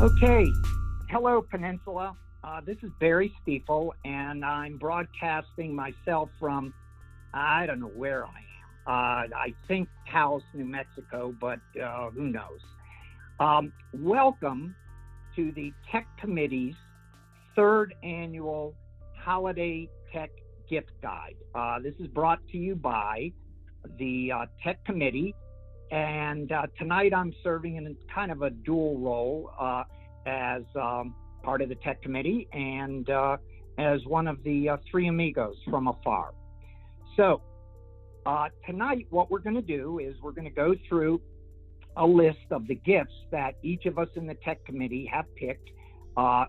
Okay, hello Peninsula. This is Barry Stiefel, and I'm broadcasting myself from, I don't know where I am. I think Taos, New Mexico, but who knows. Welcome to the Tech Committee's third annual Holiday Tech Gift Guide. This is brought to you by the Tech Committee, and tonight I'm serving in kind of a dual role as part of the Tech Committee and as one of the three amigos from afar. So tonight what we're going to do is we're going to go through a list of the gifts that each of us in the Tech Committee have picked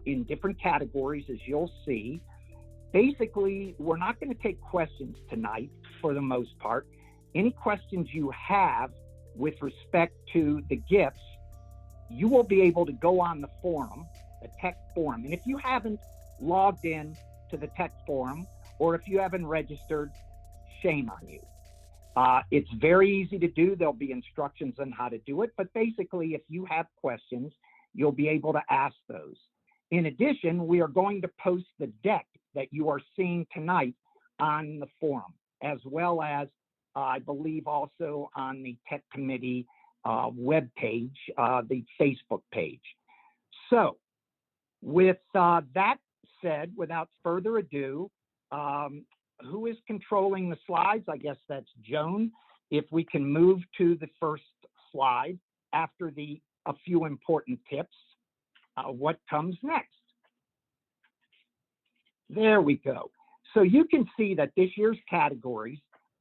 in different categories, as you'll see. Basically, we're not going to take questions tonight for the most part. Any questions you have with respect to the gifts, you will be able to go on the forum, the Tech Forum. And if you haven't logged in to the Tech Forum, or if you haven't registered, shame on you. It's very easy to do. There'll be instructions on how to do it. But basically, if you have questions, you'll be able to ask those. In addition, we are going to post the deck that you are seeing tonight on the forum, as well as I believe also on the Tech Committee web page, the Facebook page. So with that said, without further ado, who is controlling the slides? I guess that's Joan. If we can move to the first slide after a few important tips, what comes next? There we go. So you can see that this year's categories,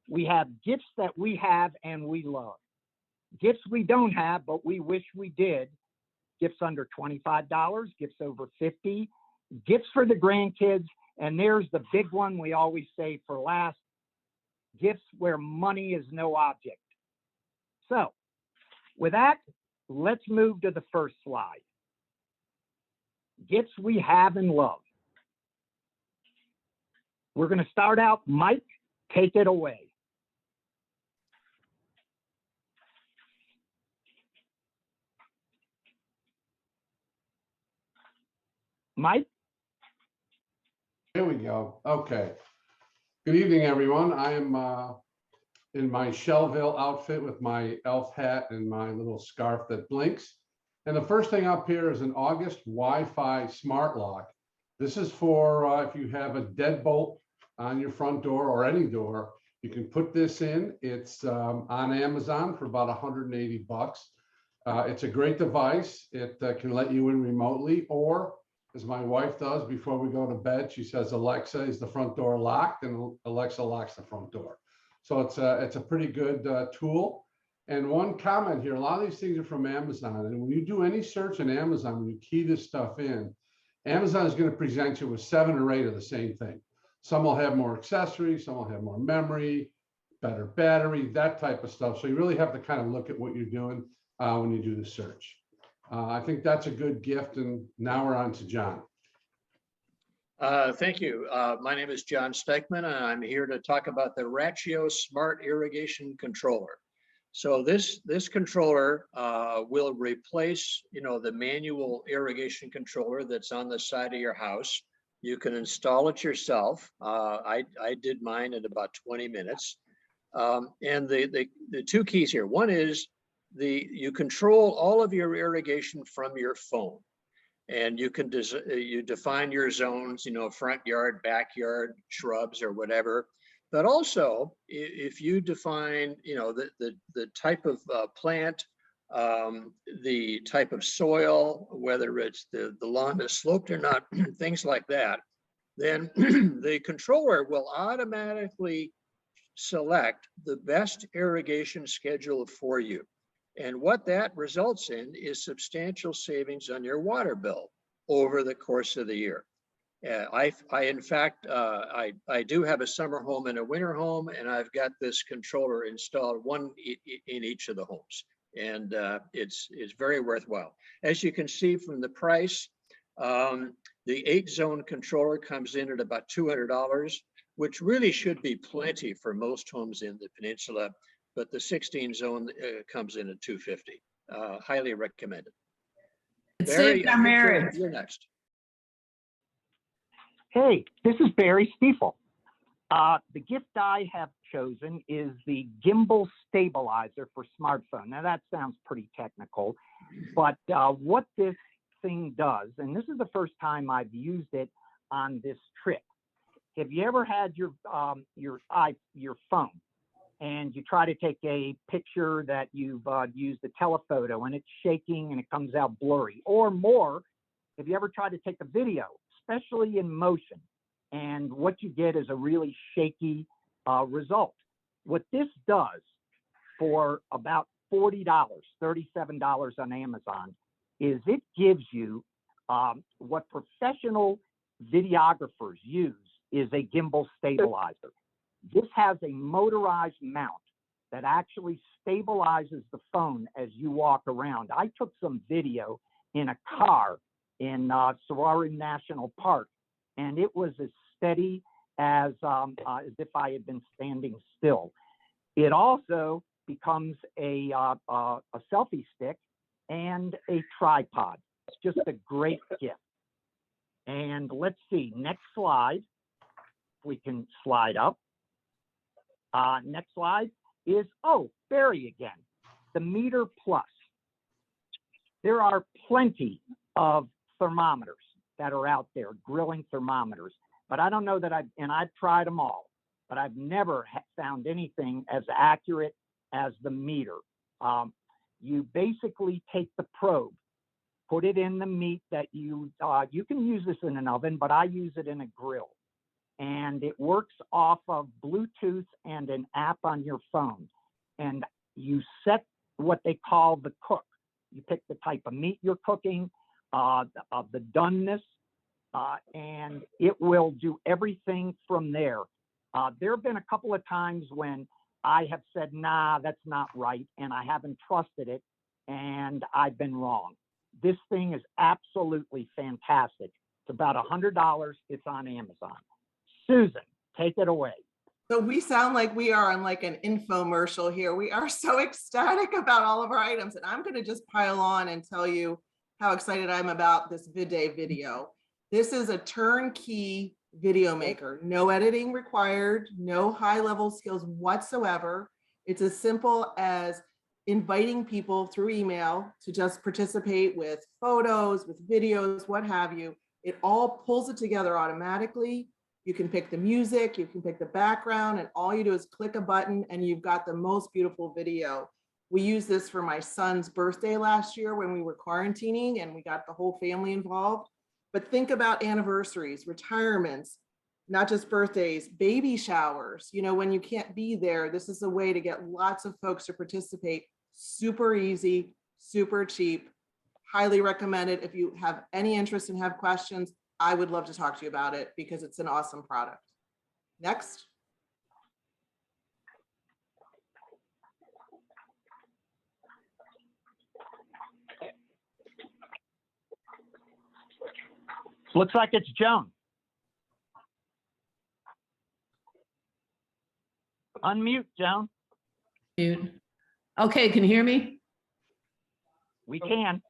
we have gifts that we have and we love. Gifts we don't have, but we wish we did. Gifts under $25, gifts over $50, gifts for the grandkids, and there's the big one we always say for last, gifts where money is no object. So with that, let's move to the first slide. Gifts we have and love. We're going to start out, Mike, take it away. Mike? Here we go. Okay. Good evening, everyone. I am in my Shellville outfit with my elf hat and my little scarf that blinks. And the first thing up here is an August Wi-Fi smart lock. This is for if you have a deadbolt on your front door or any door, you can put this in. It's on Amazon for about 180 bucks. It's a great device. It can let you in remotely, or as my wife does before we go to bed, she says, Alexa, is the front door locked? And Alexa locks the front door. So it's a pretty good tool. And one comment here, a lot of these things are from Amazon. And when you do any search on Amazon, when you key this stuff in, Amazon is going to present you with 7 or 8 of the same thing. Some will have more accessories, some will have more memory, better battery, that type of stuff. So you really have to kind of look at what you're doing when you do the search. I think that's a good gift. And now we're on to John. Thank you. My name is John Steckman, and I'm here to talk about the Ratio Smart Irrigation Controller. So this controller will replace, the manual irrigation controller that's on the side of your house. You can install it yourself. I did mine in about 20 minutes. And the two keys here. One is you control all of your irrigation from your phone, and you can you define your zones, front yard, backyard, shrubs, or whatever. But also, if you define, the type of plant, the type of soil, whether it's the lawn is sloped or not, things like that, then the controller will automatically select the best irrigation schedule for you. And what that results in is substantial savings on your water bill over the course of the year. In fact, I do have a summer home and a winter home, and I've got this controller installed, one in each of the homes. And it's very worthwhile. As you can see from the price, the 8-zone controller comes in at about $200, which really should be plenty for most homes in the peninsula. But the 16 zone comes in at $250. Highly recommended. It Barry, saved I our think marriage. you're next. Hey, this is Barry Stiefel. The gift I have chosen is the gimbal stabilizer for smartphone. Now that sounds pretty technical, but what this thing does, and this is the first time I've used it on this trip. Have you ever had your phone and you try to take a picture that you've used a telephoto and it's shaking and it comes out blurry? Or more, have you ever tried to take a video, especially in motion, and what you get is a really shaky result? What this does for about $40, $37 on Amazon, is it gives you what professional videographers use is a gimbal stabilizer. This has a motorized mount that actually stabilizes the phone as you walk around. I took some video in a car in Saguaro National Park, and it was as steady as if I had been standing still. It also becomes a selfie stick and a tripod. It's just a great gift. And let's see, next slide. We can slide up. Next slide is, oh, Barry again, the Meter Plus. There are plenty of thermometers that are out there, grilling thermometers, but I don't know that I've tried them all, but I've never found anything as accurate as the Meter. You basically take the probe, put it in the meat that you can use this in an oven, but I use it in a grill. And it works off of Bluetooth and an app on your phone. And you set what they call the cook. You pick the type of meat you're cooking, of the doneness, and it will do everything from there. There have been a couple of times when I have said, nah, that's not right, and I haven't trusted it, and I've been wrong. This thing is absolutely fantastic. It's about $100. It's on Amazon. Susan, take it away. So we sound like we are on like an infomercial here. We are so ecstatic about all of our items, and I'm going to just pile on and tell you how excited I'm about this VidDay video. This is a turnkey video maker, no editing required, no high-level skills whatsoever. It's as simple as inviting people through email to just participate with photos, with videos, what have you. It all pulls it together automatically. You can pick the music, you can pick the background, and all you do is click a button and you've got the most beautiful video. We used this for my son's birthday last year when we were quarantining, and we got the whole family involved. But think about anniversaries, retirements, not just birthdays, baby showers. You know, when you can't be there, this is a way to get lots of folks to participate. Super easy, super cheap, highly recommended. If you have any interest and have questions, I would love to talk to you about it because it's an awesome product. Next. Looks like it's Joan. Unmute, Joan. Mute. Okay, can you hear me? We can.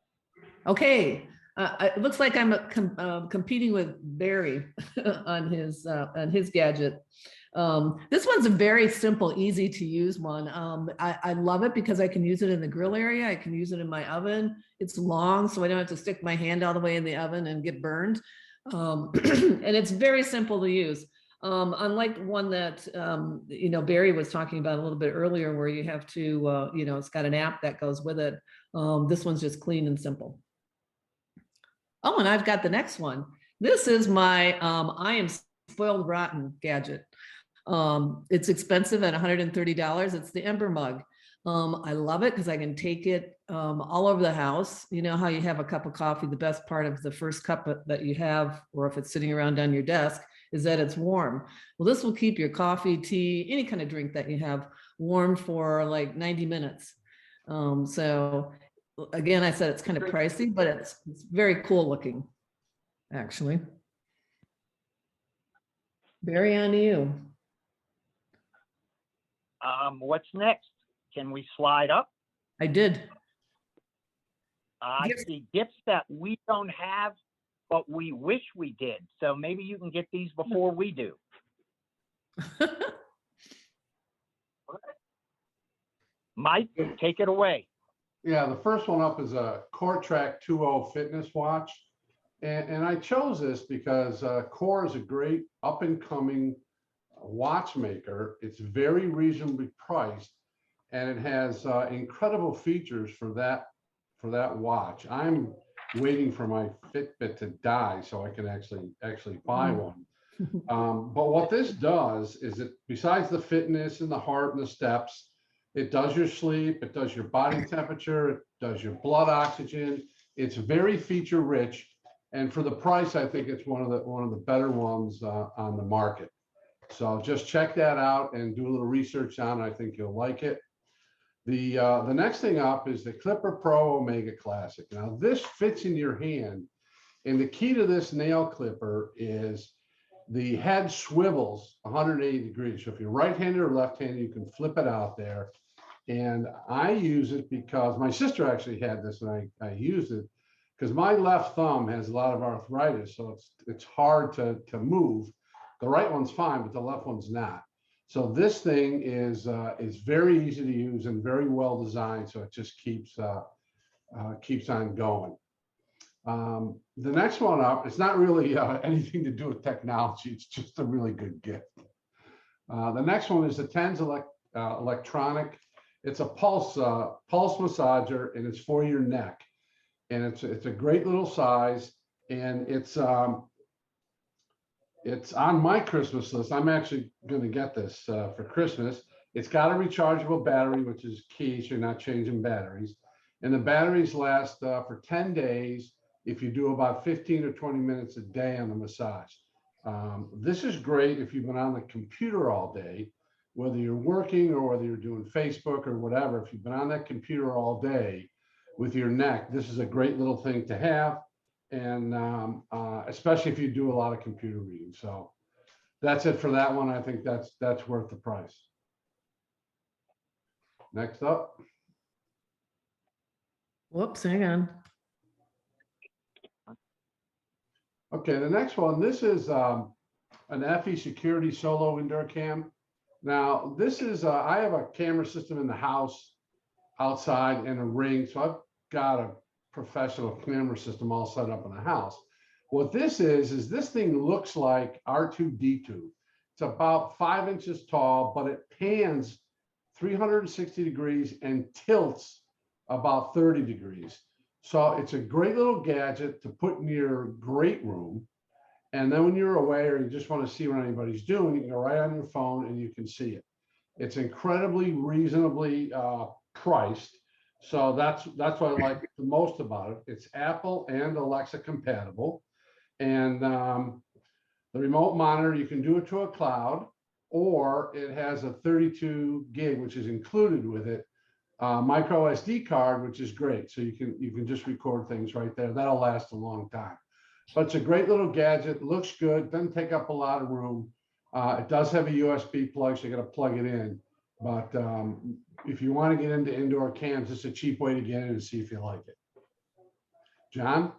Okay. It looks like I'm competing with Barry on his gadget. This one's a very simple, easy to use one. I love it because I can use it in the grill area. I can use it in my oven. It's long, so I don't have to stick my hand all the way in the oven and get burned. And it's very simple to use. Unlike one that, Barry was talking about a little bit earlier, where you have to, it's got an app that goes with it. This one's just clean and simple. Oh, and I've got the next one. This is my I am spoiled rotten gadget. It's expensive at $130. It's the Ember mug. I love it because I can take it all over the house. You know how you have a cup of coffee, the best part of the first cup that you have, or if it's sitting around on your desk, is that it's warm. Well, this will keep your coffee, tea, any kind of drink that you have warm for like 90 minutes. So again, I said it's kind of pricey, but it's very cool looking, actually. Barry, on to you. What's next? Can we slide up? I did. I Gifts. see gifts that we don't have, but we wish we did. So maybe you can get these before we do. Mike, take it away. Yeah, the first one up is a Core Track 2.0 fitness watch. And I chose this because Core is a great up and coming watchmaker. It's very reasonably priced, and it has incredible features for that watch. I'm waiting for my Fitbit to die so I can actually buy one. But what this does is it, besides the fitness and the heart and the steps, it does your sleep, it does your body temperature, it does your blood oxygen. It's very feature rich. And for the price, I think it's one of the better ones on the market. So just check that out and do a little research on it. I think you'll like it. The next thing up is the Clipper Pro Omega Classic. Now this fits in your hand, and the key to this nail clipper is the head swivels 180 degrees. So if you're right-handed or left-handed, you can flip it out there. And I use it because my sister actually had this, and I used it because my left thumb has a lot of arthritis, so it's hard to move. The right one's fine, but the left one's not. So this thing is very easy to use and very well designed, so it just keeps on going. The next one up, it's not really anything to do with technology. It's just a really good gift. The next one is the TENS electronic. It's a pulse massager, and it's for your neck. And it's a great little size, and it's on my Christmas list. I'm actually going to get this for Christmas. It's got a rechargeable battery, which is key, so you're not changing batteries. And the batteries last for 10 days if you do about 15 or 20 minutes a day on the massage. This is great if you've been on the computer all day, whether you're working or whether you're doing Facebook or whatever. If you've been on that computer all day with your neck, this is a great little thing to have. And especially if you do a lot of computer reading. So that's it for that one. I think that's worth the price. Next up. Whoops, hang on. Okay, the next one, this is an FE Security Solo Indoor Cam. Now, this is, I have a camera system in the house outside and a ring. So I've got a professional camera system all set up in the house. What this is this thing looks like R2-D2. It's about 5 inches tall, but it pans 360 degrees and tilts about 30 degrees. So it's a great little gadget to put in your great room. And then when you're away or you just want to see what anybody's doing, you can go right on your phone and you can see it. It's incredibly reasonably priced. So that's what I like the most about it. It's Apple and Alexa compatible. And the remote monitor, you can do it to a cloud, or it has a 32 gig, which is included with it, micro SD card, which is great. So you can just record things right there. That'll last a long time. But it's a great little gadget. Looks good. Doesn't take up a lot of room. It does have a USB plug, so you got to plug it in. But if you want to get into indoor cams, it's a cheap way to get in and see if you like it. John?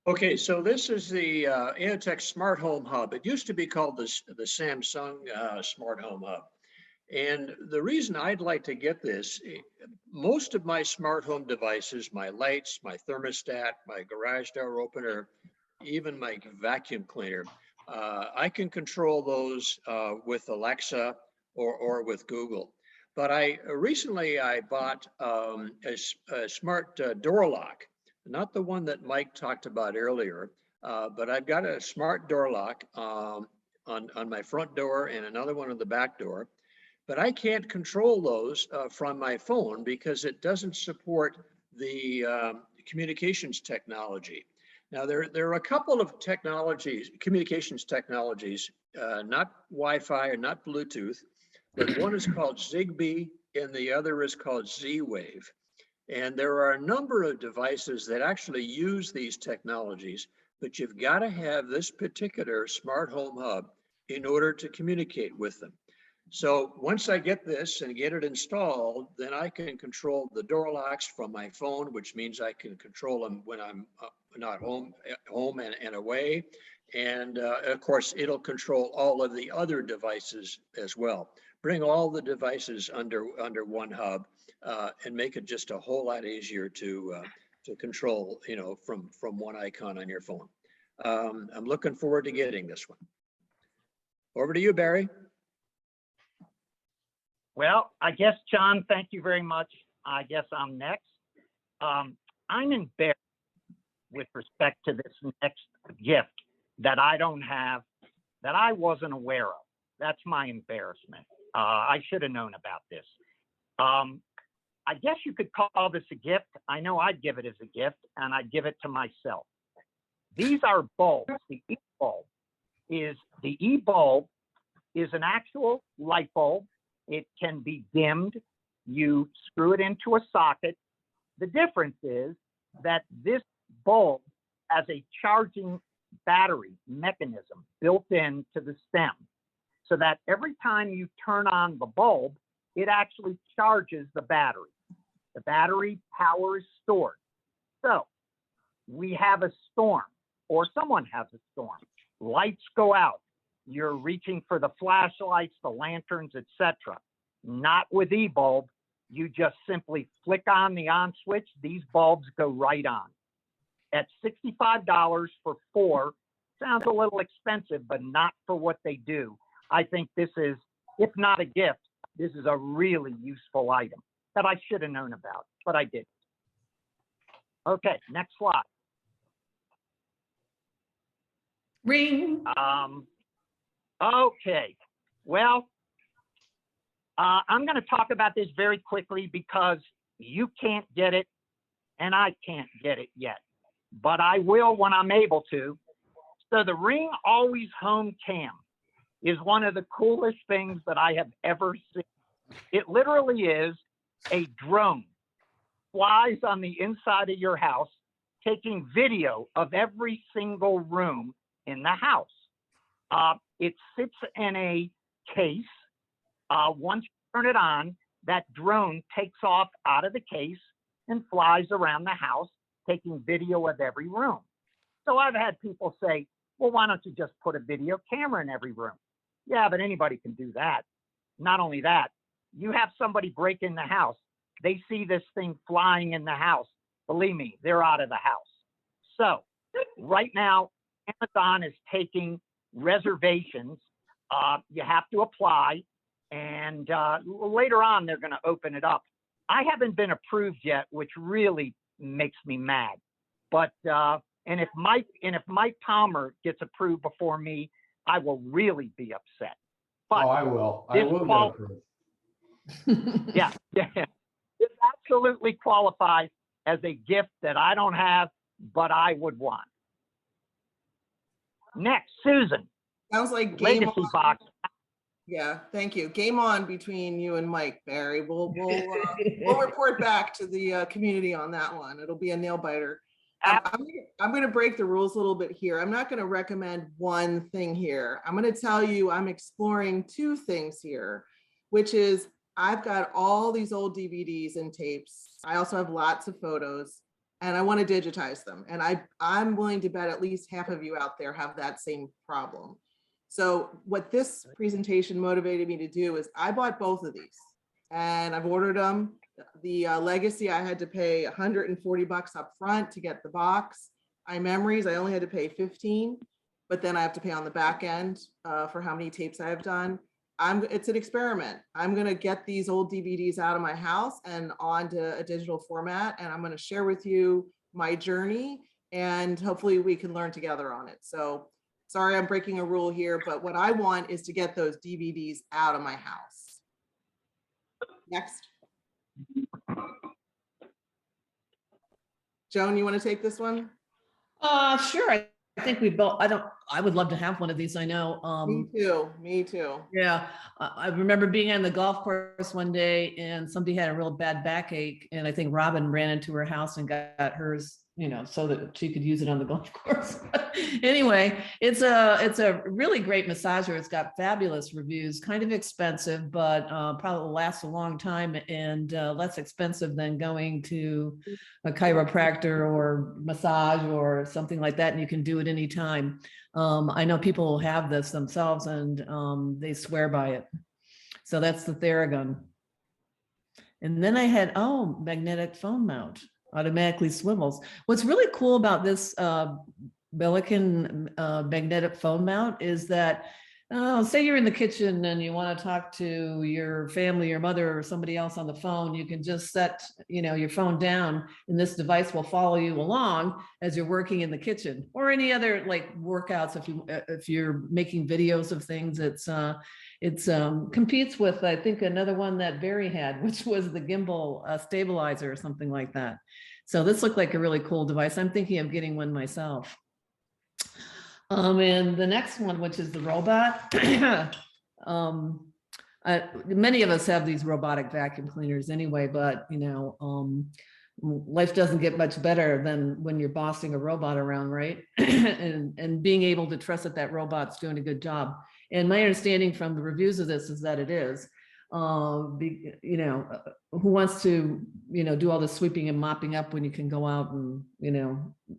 Okay, so this is the AOTech Smart Home Hub. It used to be called the Samsung Smart Home Hub. And the reason I'd like to get this, most of my smart home devices, my lights, my thermostat, my garage door opener, even my vacuum cleaner, I can control those with Alexa or with Google. But recently I bought a smart door lock, not the one that Mike talked about earlier, but I've got a smart door lock on my front door and another one on the back door. But I can't control those from my phone because it doesn't support the communications technology. Now, there are a couple of communications technologies, not Wi-Fi or not Bluetooth, but one is called Zigbee and the other is called Z-Wave. And there are a number of devices that actually use these technologies, but you've got to have this particular smart home hub in order to communicate with them. So once I get this and get it installed, then I can control the door locks from my phone, which means I can control them when I'm not home and away. And of course, it'll control all of the other devices as well. Bring all the devices under one hub and make it just a whole lot easier to control, you know, from one icon on your phone. I'm looking forward to getting this one. Over to you, Barry. Well, I guess, John, thank you very much. I guess I'm next. I'm embarrassed with respect to this next gift that I don't have, that I wasn't aware of. That's my embarrassment. I should have known about this. I guess you could call this a gift. I know I'd give it as a gift, and I'd give it to myself. These are bulbs. The e-bulb is an actual light bulb. It can be dimmed. You screw it into a socket. The difference is that this bulb has a charging battery mechanism built into the stem, so that every time you turn on the bulb, it actually charges the battery. The battery power is stored. So we have a storm, or someone has a storm. Lights go out. You're reaching for the flashlights, the lanterns, etc. Not with e-bulb. You just simply flick on the on switch. These bulbs go right on. At $65 for 4, sounds a little expensive, but not for what they do. I think this is, if not a gift, this is a really useful item that I should have known about, but I didn't. Okay, next slide. Ring. Okay, well, I'm going to talk about this very quickly because you can't get it and I can't get it yet, but I will when I'm able to. So the Ring Always Home Cam is one of the coolest things that I have ever seen. It literally is a drone, flies on the inside of your house, taking video of every single room in the house. It sits in a case. Once you turn it on, that drone takes off out of the case and flies around the house, taking video of every room. So I've had people say, well, why don't you just put a video camera in every room? Yeah, but anybody can do that. Not only that, you have somebody break in the house. They see this thing flying in the house. Believe me, they're out of the house. So right now, Amazon is taking reservations. You have to apply, and later on, they're going to open it up. I haven't been approved yet, which really makes me mad. But and if Mike Palmer gets approved before me, I will really be upset. But Oh, I will. I will get approved. yeah, it absolutely qualifies as a gift that I don't have, but I would want. Next, Susan. Sounds like game Legacy on. box. Yeah, thank you. Game on between you and Mike, Barry. We'll report back to the community on that one. It'll be a nail biter. I'm going to break the rules a little bit here. I'm not going to recommend one thing here. I'm going to tell you I'm exploring 2 things here, which is I've got all these old DVDs and tapes. I also have lots of photos, and I want to digitize them. And I'm willing to bet at least half of you out there have that same problem. So what this presentation motivated me to do is I bought both of these, and I've ordered them. The Legacy, I had to pay $140 up front to get the box. iMemories, I only had to pay $15, but then I have to pay on the back end for how many tapes I have done. It's an experiment. I'm going to get these old DVDs out of my house and onto a digital format, and I'm going to share with you my journey, and hopefully we can learn together on it. So sorry, I'm breaking a rule here, but what I want is to get those DVDs out of my house. Next. Joan, you want to take this one? Sure. I think we both, I would love to have one of these. I know. Me too. Yeah. I remember being on the golf course one day and somebody had a real bad backache. And I think Robin ran into her house and got hers so that she could use it on the golf course. Anyway, it's a really great massager. It's got fabulous reviews, kind of expensive, but probably lasts a long time and less expensive than going to a chiropractor or massage or something like that. And you can do it anytime. I know people have this themselves and they swear by it. So that's the Theragun. And then I had, magnetic phone mount, automatically swivels. What's really cool about this Belkin magnetic phone mount is that, say you're in the kitchen and you want to talk to your family, your mother or somebody else on the phone, you can just set, your phone down and this device will follow you along as you're working in the kitchen, or any other like workouts. If you're making videos of things, it's competes with, I think, another one that Barry had, which was the gimbal stabilizer or something like that. So this looked like a really cool device. I'm thinking of getting one myself. And the next one, which is the robot. Many of us have these robotic vacuum cleaners anyway, but life doesn't get much better than when you're bossing a robot around, right? and being able to trust that robot's doing a good job. And my understanding from the reviews of this is that it is. Who wants to, do all the sweeping and mopping up when you can go out and,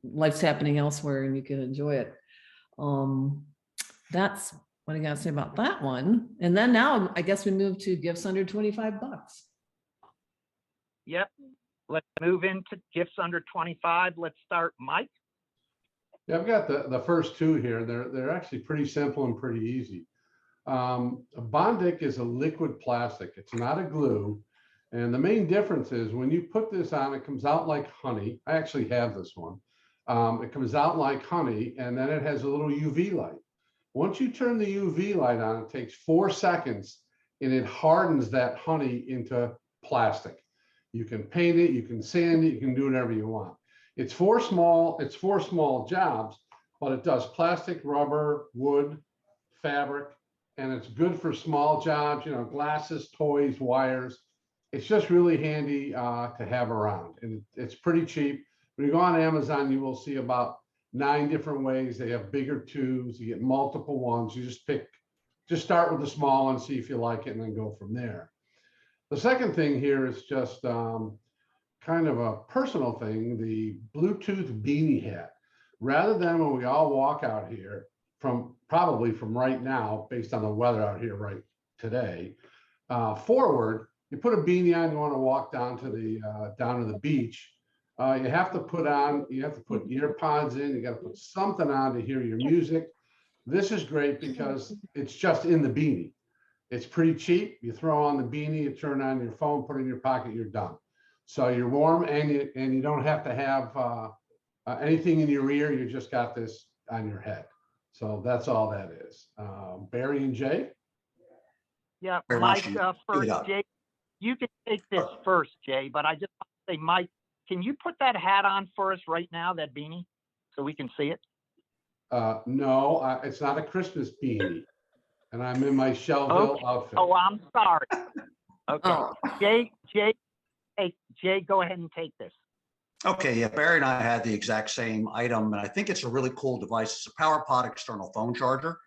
life's happening elsewhere and you can enjoy it. That's what I gotta say about that one. And then now I guess we move to gifts under 25 bucks. Yep. Let's move into gifts under 25. Let's start, Mike. Yeah, I've got the first two here. They're actually pretty simple and pretty easy. Bondic is a liquid plastic. It's not a glue. And the main difference is when you put this on, it comes out like honey. I actually have this one. It comes out like honey, and then it has a little UV light. Once you turn the UV light on, it takes 4 seconds and it hardens that honey into plastic. You can paint it, you can sand it, you can do whatever you want. It's four small jobs, but it does plastic, rubber, wood, fabric, and it's good for small jobs, glasses, toys, wires. It's just really handy to have around, and it's pretty cheap. When you go on Amazon, you will see about 9 different ways. They have bigger tubes, you get multiple ones. You just start with the small one, see if you like it, and then go from there. The second thing here is just kind of a personal thing, the Bluetooth beanie hat. Rather than when we all walk out here, probably from right now, based on the weather out here right today, forward, you put a beanie on, you want to walk down to the beach. You have to put ear pods in, you got to put something on to hear your music. This is great because it's just in the beanie. It's pretty cheap. You throw on the beanie, you turn on your phone, put it in your pocket, you're done. So you're warm and you don't have to have anything in your ear. You just got this on your head. So that's all that is. Barry and Jay? Yeah, Very Mike, much. first, Jay, you can take this first, Jay, but I just want to say, Mike, can you put that hat on for us right now, that beanie, so we can see it? No, it's not a Christmas beanie. And I'm in my Shelville outfit. Oh, I'm sorry. Okay. Oh. Jay, go ahead and take this. Okay, yeah, Barry and I had the exact same item, and I think it's a really cool device. It's a PowerPod external phone charger.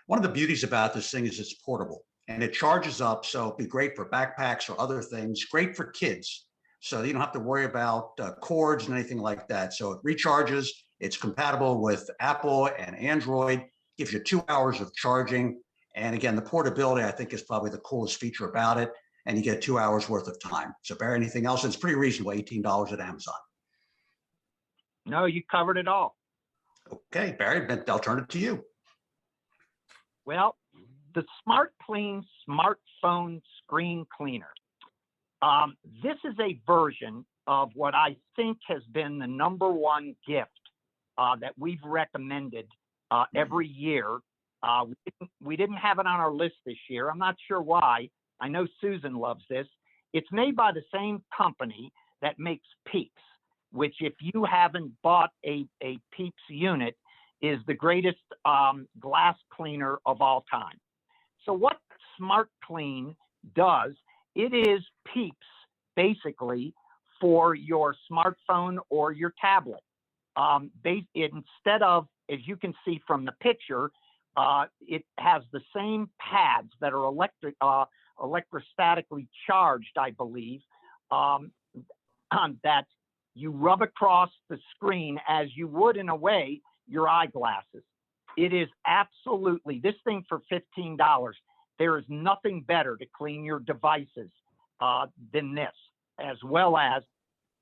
One of the beauties about this thing is it's portable and it charges up, so it'd be great for backpacks or other things, great for kids. So you don't have to worry about cords and anything like that. So it recharges, it's compatible with Apple and Android, gives you 2 hours of charging. And again, the portability, I think, is probably the coolest feature about it. And you get 2 hours worth of time. So Barry, anything else? It's pretty reasonable, $18 at Amazon. No, you covered it all. Okay, Barry, I'll turn it to you. Well, the Smart Clean smartphone screen cleaner. This is a version of what I think has been the #1 gift that we've recommended every year. We didn't have it on our list this year. I'm not sure why. I know Susan loves this. It's made by the same company that makes Peeps, which, if you haven't bought a Peeps unit, is the greatest glass cleaner of all time. So what Smart Clean does, it is Peeps basically for your smartphone or your tablet. instead of, as you can see from the picture, it has the same pads that are electrostatically charged, I believe, that you rub across the screen as you would, in a way, your eyeglasses. It is absolutely, this thing for $15, there is nothing better to clean your devices than this, as well as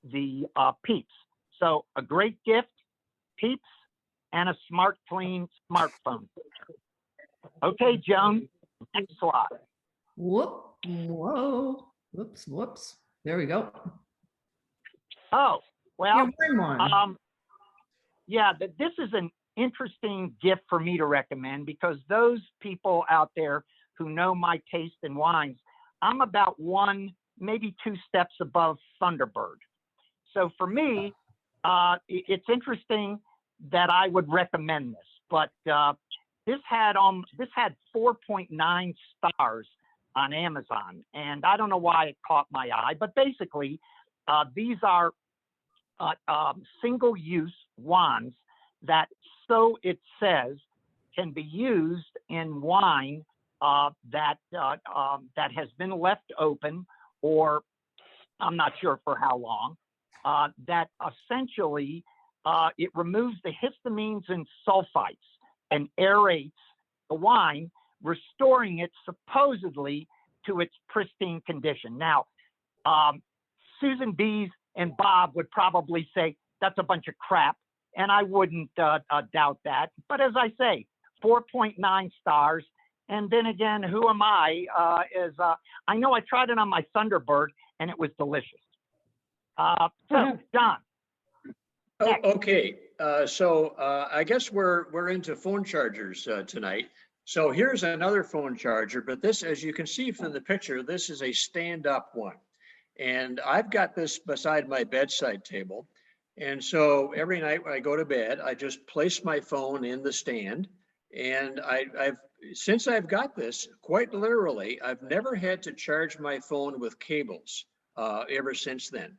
the Peeps. So a great gift, Peeps, and a smart, clean smartphone. Okay, Joan, next slide. Whoa, whoops. There we go. Oh, well, yeah, this is an interesting gift for me to recommend, because those people out there who know my taste in wines, I'm about 1, maybe 2 steps above Thunderbird. So for me, it's interesting that I would recommend this, but this had 4.9 stars on Amazon, and I don't know why it caught my eye, but basically these are single-use wands that, so it says, can be used in wine that has been left open, or I'm not sure for how long, that essentially it removes the histamines and sulfites and aerates the wine, restoring it supposedly to its pristine condition. Now, Susan Bees and Bob would probably say that's a bunch of crap, and I wouldn't doubt that. But as I say, 4.9 stars. And then again, who am I? I know I tried it on my Thunderbird, and it was delicious. So, John. Oh, okay, so I guess we're into phone chargers tonight. So here's another phone charger, but this, as you can see from the picture, this is a stand-up one. And I've got this beside my bedside table. And so every night when I go to bed, I just place my phone in the stand. And since I've got this, quite literally, I've never had to charge my phone with cables ever since then.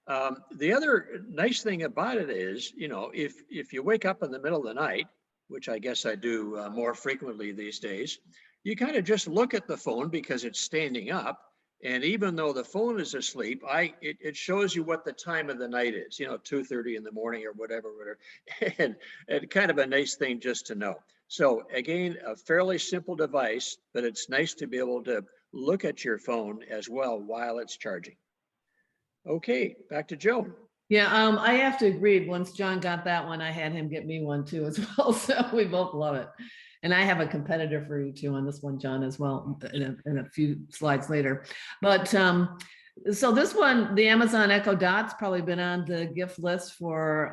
The other nice thing about it is, you know, if you wake up in the middle of the night, which I guess I do more frequently these days, you kind of just look at the phone because it's standing up. And even though the phone is asleep, it shows you what the time of the night is, you know, 2:30 in the morning or whatever. And kind of a nice thing just to know. So again, a fairly simple device, but it's nice to be able to look at your phone as well while it's charging. Okay, back to Joan. Yeah, I have to agree. Once John got that one, I had him get me one too as well. So we both love it. And I have a competitor for you too on this one, John, as well, in a few slides later. But so this one, the Amazon Echo Dot's probably been on the gift list for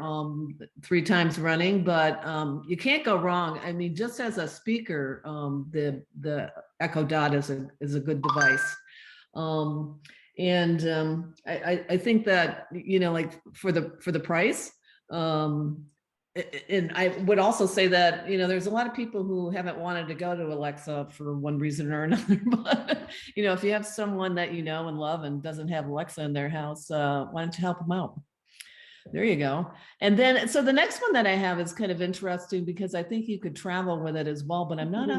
3 times running, but you can't go wrong. I mean, just as a speaker, the Echo Dot is a good device. I think that, you know, like for the price, and I would also say that, you know, there's a lot of people who haven't wanted to go to Alexa for one reason or another, but, you know, if you have someone that you know and love and doesn't have Alexa in their house, why don't you help them out? There you go. And then, so the next one that I have is kind of interesting because I think you could travel with it as well, but I'm not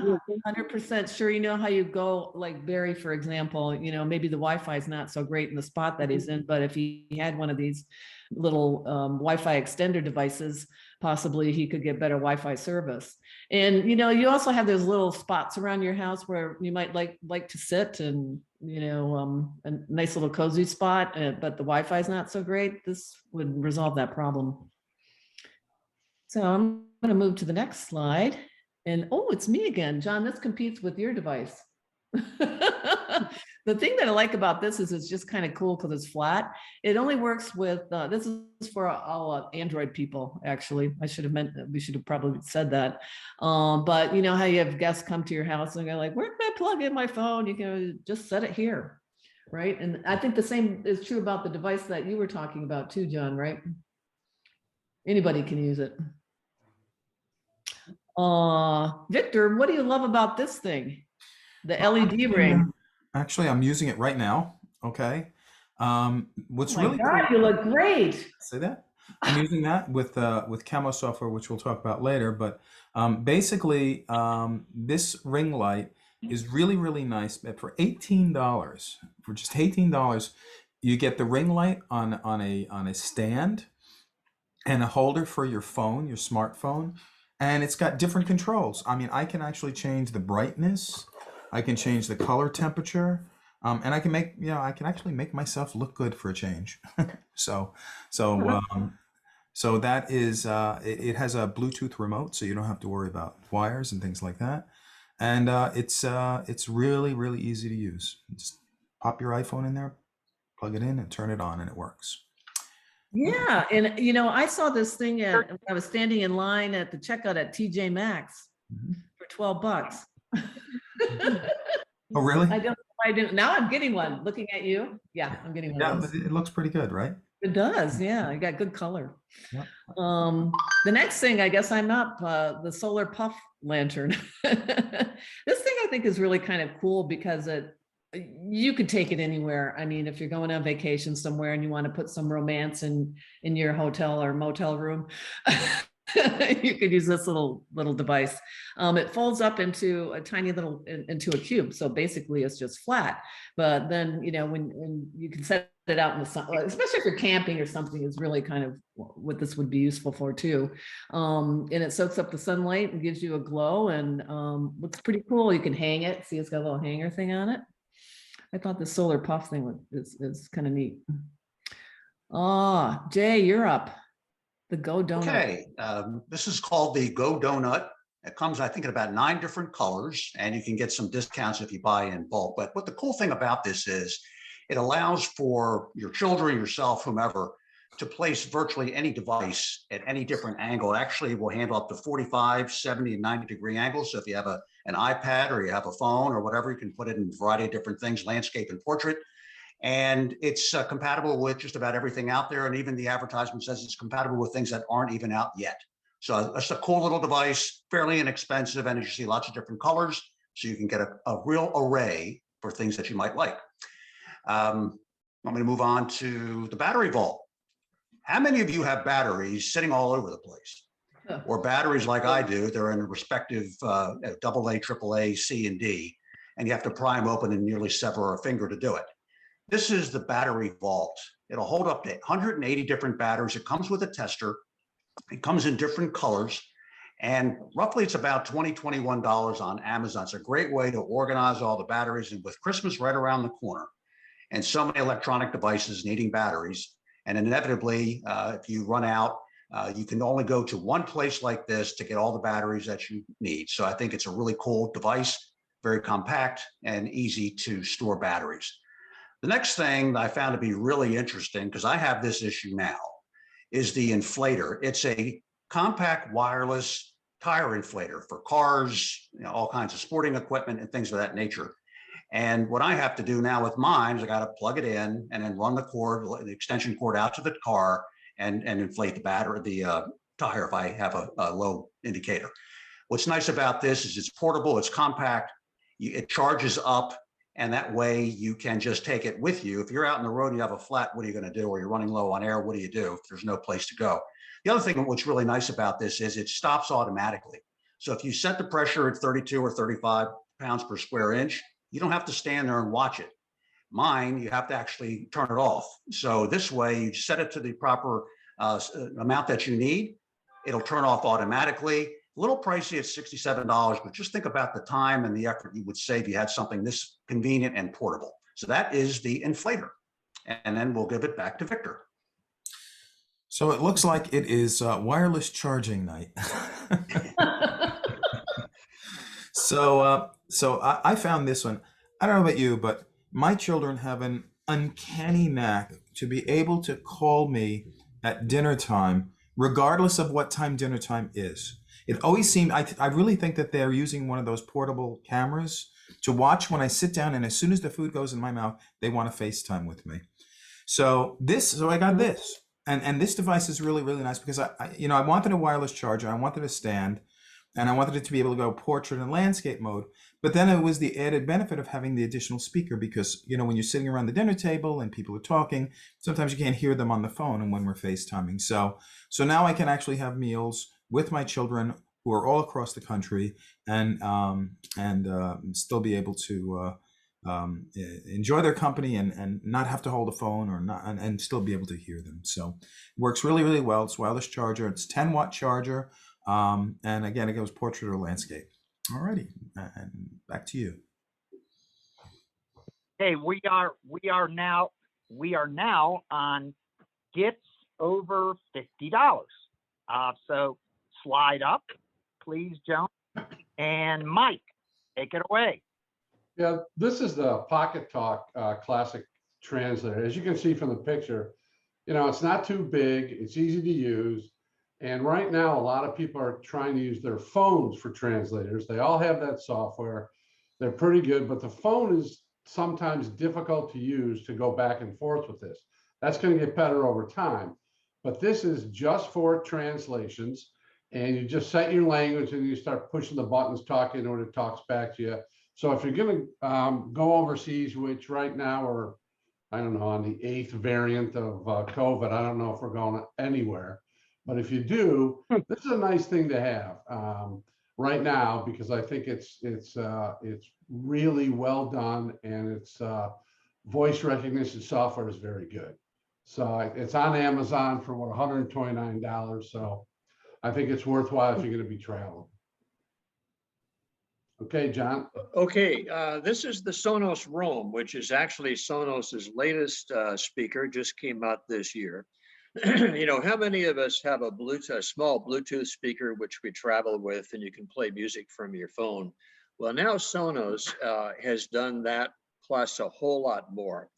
100% sure. You know how you go, like Barry, for example, you know, maybe the Wi-Fi is not so great in the spot that he's in, but if he had one of these little Wi-Fi extender devices, possibly he could get better Wi-Fi service. And, you know, you also have those little spots around your house where you might like to sit and, you know, a nice little cozy spot, but the Wi-Fi is not so great. This would resolve that problem. So I'm going to move to the next slide. And oh, it's me again. John, this competes with your device. The thing that I like about this is it's just kind of cool because it's flat. It only works with, this is for all Android people, actually. We should have probably said that. But you know how you have guests come to your house and they're like, where can I plug in my phone? You can just set it here, right? And I think the same is true about the device that you were talking about too, John, right? Anybody can use it. Victor, what do you love about this thing? The LED ring. Actually, I'm using it right now. Okay. What's really God, cool, you look great. say that? I'm using that with Camo software, which we'll talk about later. But basically, this ring light is really, really nice. But for $18, for just $18, you get the ring light on a stand and a holder for your phone, your smartphone, and it's got different controls. I mean, I can actually change the brightness, I can change the color temperature, and I can make, I can actually make myself look good for a change. so, so, so that is, it has a Bluetooth remote, so you don't have to worry about wires and things like that. And it's really, really easy to use. Just pop your iPhone in there, plug it in, and turn it on, and it works. Yeah, and I saw this thing when I was standing in line at the checkout at TJ Maxx for $12. Oh, really? I don't know why I didn't. Now I'm getting one. Looking at you, yeah, I'm getting one. Yeah, it looks pretty good, right? It does, yeah. You got good color. Yeah. The next thing, I guess I'm up, the solar puff lantern. This thing I think is really kind of cool because you could take it anywhere. I mean, if you're going on vacation somewhere and you want to put some romance in your hotel or motel room, you could use this little device. It folds up into a tiny little into a cube. So basically it's just flat. But then, when you can set it out in the sun, especially if you're camping or something, is really kind of what this would be useful for too. And it soaks up the sunlight and gives you a glow, and looks pretty cool. You can hang it. See, it's got a little hanger thing on it. I thought the solar puff thing is kind of neat. Oh, Jay, you're up. The Go Donut. Okay, this is called the Go Donut. It comes, I think, in about 9 different colors, and you can get some discounts if you buy in bulk. But what the cool thing about this is it allows for your children, yourself, whomever, to place virtually any device at any different angle. It actually will handle up to 45, 70, and 90-degree angles. So if you have an iPad or you have a phone or whatever, you can put it in a variety of different things, landscape and portrait. And it's compatible with just about everything out there. And even the advertisement says it's compatible with things that aren't even out yet. So it's a cool little device, fairly inexpensive. And as you see, lots of different colors. So you can get a real array for things that you might like. I'm going to move on to the battery vault. How many of you have batteries sitting all over the place? Or batteries like I do, they're in respective AA, AAA, C, and D, and you have to pry them open and nearly sever a finger to do it. This is the battery vault. It'll hold up to 180 different batteries. It comes with a tester. It comes in different colors, and roughly it's about $20, $21 on Amazon. It's a great way to organize all the batteries, and with Christmas right around the corner and so many electronic devices needing batteries, and inevitably, if you run out, you can only go to one place like this to get all the batteries that you need. So I think it's a really cool device, very compact and easy to store batteries. The next thing that I found to be really interesting, because I have this issue now, is the inflator. It's a compact wireless tire inflator for cars, all kinds of sporting equipment and things of that nature. And what I have to do now with mine is I got to plug it in and then run the cord, the extension cord out to the car and inflate the battery, the tire if I have a low indicator. What's nice about this is it's portable, it's compact, it charges up, and that way you can just take it with you. If you're out on the road and you have a flat, what are you going to do? Or you're running low on air, what do you do if there's no place to go? The other thing what's really nice about this is it stops automatically. So if you set the pressure at 32 or 35 pounds per square inch, you don't have to stand there and watch it. Mine, you have to actually turn it off. So this way you set it to the proper amount that you need. It'll turn off automatically. A little pricey at $67, but just think about the time and the effort you would save if you had something this convenient and portable. So that is the inflator. And then we'll give it back to Victor. So it looks like it is wireless charging night. So I found this one. I don't know about you, but my children have an uncanny knack to be able to call me at dinner time, regardless of what time dinner time is. It always seemed, I really think that they're using one of those portable cameras to watch when I sit down, and as soon as the food goes in my mouth, they want to FaceTime with me. So I got this, and this device is really, really nice because I wanted a wireless charger. I wanted a stand. and I wanted it to be able to go portrait and landscape mode. But then it was the added benefit of having the additional speaker, because, you know, when you're sitting around the dinner table and people are talking, sometimes you can't hear them on the phone and when we're FaceTiming. So now I can actually have meals with my children who are all across the country, and still be able to enjoy their company and not have to hold a phone, or not, and still be able to hear them. So it works really, really well. It's wireless charger. It's 10-watt charger. And again, it goes portrait or landscape. All righty, and back to you. Hey, we are now on gifts over $50. So slide up, please, Joan. And Mike, take it away. Yeah, this is the Pocket Talk classic translator. As you can see from the picture, you know, it's not too big, it's easy to use. And right now, a lot of people are trying to use their phones for translators. They all have that software. They're pretty good, but the phone is sometimes difficult to use to go back and forth with this. That's going to get better over time. But this is just for translations. And you just set your language and you start pushing the buttons, talking to it, it talks back to you. So if you're going to go overseas, which right now we're, I don't know, on the 8th variant of COVID, I don't know if we're going anywhere. But if you do, this is a nice thing to have right now, because I think it's really well done, and its voice recognition software is very good. So it's on Amazon for what, $129. So I think it's worthwhile if you're going to be traveling. Okay, John. Okay, this is the Sonos Roam, which is actually Sonos's latest speaker, just came out this year. You know, how many of us have a small Bluetooth speaker which we travel with, and you can play music from your phone? Well, now Sonos has done that plus a whole lot more.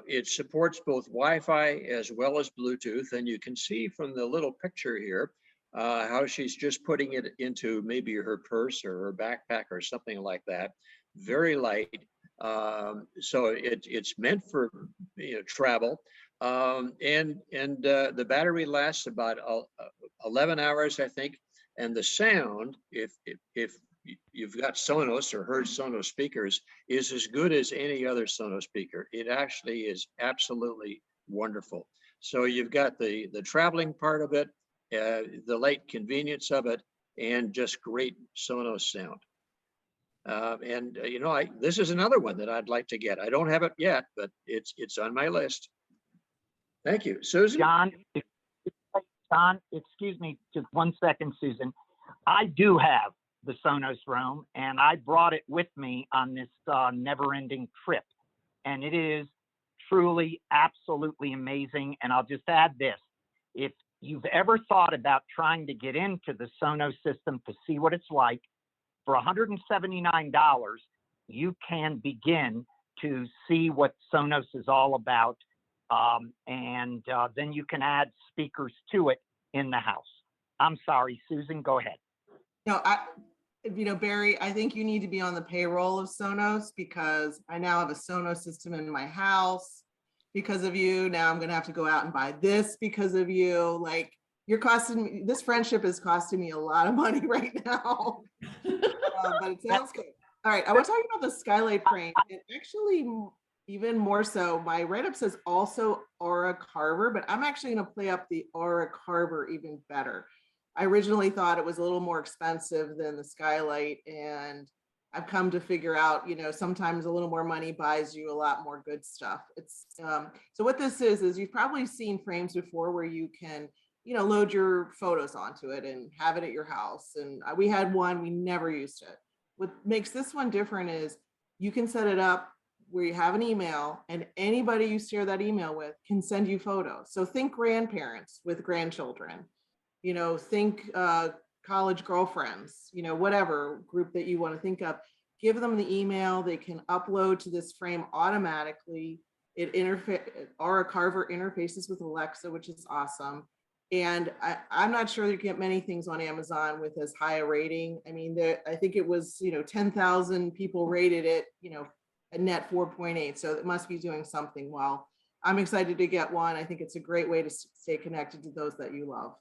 It supports both Wi-Fi as well as Bluetooth, and you can see from the little picture here how she's just putting it into maybe her purse or her backpack or something like that. Very light. So it's meant for, you know, travel. And the battery lasts about 11 hours, I think. And the sound, if you've got Sonos or heard Sonos speakers, is as good as any other Sonos speaker. It actually is absolutely wonderful. So you've got the traveling part of it, the light convenience of it, and just great Sonos sound. You know, this is another one that I'd like to get. I don't have it yet, but it's on my list. Thank you, Susan. John, excuse me, just 1 second, Susan. I do have the Sonos Roam, and I brought it with me on this never-ending trip, and it is truly, absolutely amazing. And I'll just add this: if you've ever thought about trying to get into the Sonos system to see what it's like, for $179, you can begin to see what Sonos is all about. And then you can add speakers to it in the house. I'm sorry, Susan, go ahead. No, you know, Barry, I think you need to be on the payroll of Sonos, because I now have a Sonos system in my house because of you. Now I'm going to have to go out and buy this because of you. Like, you're costing me, this friendship is costing me a lot of money right now. But it sounds good. All right, I want to talk about the skylight frame. And actually, even more so, my write-up says also Aura Carver, but I'm actually going to play up the Aura Carver even better. I originally thought it was a little more expensive than the skylight, and I've come to figure out, you know, sometimes a little more money buys you a lot more good stuff. It's so what this is you've probably seen frames before where you can, you know, load your photos onto it and have it at your house. And we had one, we never used it. What makes this one different is you can set it up where you have an email, and anybody you share that email with can send you photos. So think grandparents with grandchildren, you know, think college girlfriends, you know, whatever group that you want to think of, give them the email. They can upload to this frame automatically. Aura Carver interfaces with Alexa, which is awesome. And I'm not sure you get many things on Amazon with as high a rating. I mean, I think it was, you know, 10,000 people rated it, you know, a net 4.8. So it must be doing something well. I'm excited to get one. I think it's a great way to stay connected to those that you love.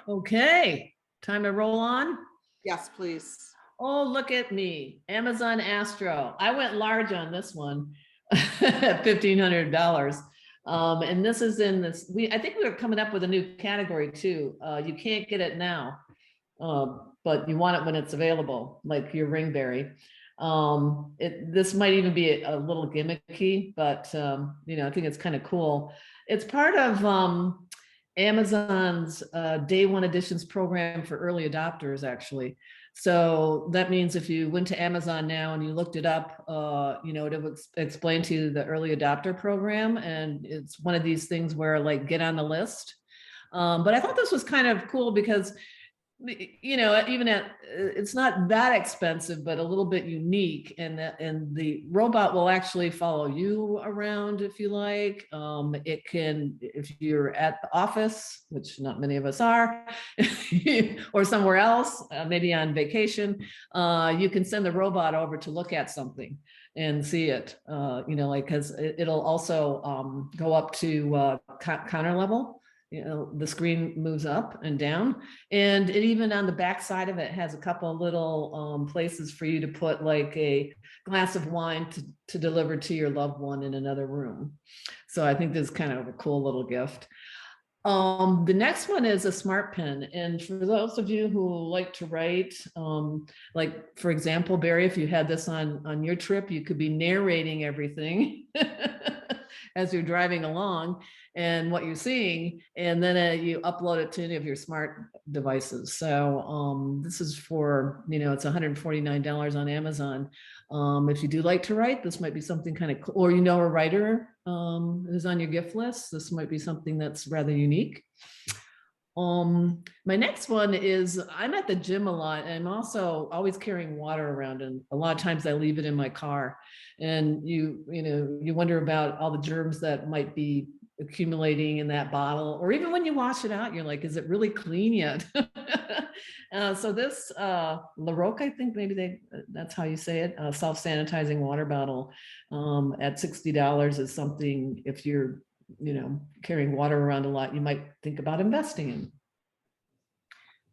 Okay, time to roll on. Yes, please. Oh, look at me, Amazon Astro. I went large on this one at $1,500. And this is in this, I think we were coming up with a new category too. You can't get it now, but you want it when it's available, like your Ringberry. This might even be a little gimmicky, but I think it's kind of cool. It's part of Amazon's Day One Editions program for early adopters, actually. So that means if you went to Amazon now and you looked it up, it would explain to you the early adopter program. And it's one of these things where like get on the list. But I thought this was kind of cool because even it's not that expensive, but a little bit unique, and the robot will actually follow you around if you like. It can, if you're at the office, which not many of us are, or somewhere else, maybe on vacation, you can send the robot over to look at something and see it, because it'll also go up to counter level. The screen moves up and down, and it even on the back side of it has a couple of little places for you to put like a glass of wine to deliver to your loved one in another room. So I think this is kind of a cool little gift. The next one is a smart pen. And for those of you who like to write, like for example, Barry, if you had this on your trip, you could be narrating everything as you're driving along and what you're seeing, and then you upload it to any of your smart devices. So this is for, it's $149 on Amazon. If you do like to write, this might be something kind of cool, or a writer is on your gift list. This might be something that's rather unique. My next one is I'm at the gym a lot, and I'm also always carrying water around, and a lot of times I leave it in my car, and you wonder about all the germs that might be accumulating in that bottle, or even when you wash it out, you're like, is it really clean yet? So this LaRoque, I think maybe that's how you say it, self-sanitizing water bottle at $60 is something, if you're carrying water around a lot, you might think about investing in.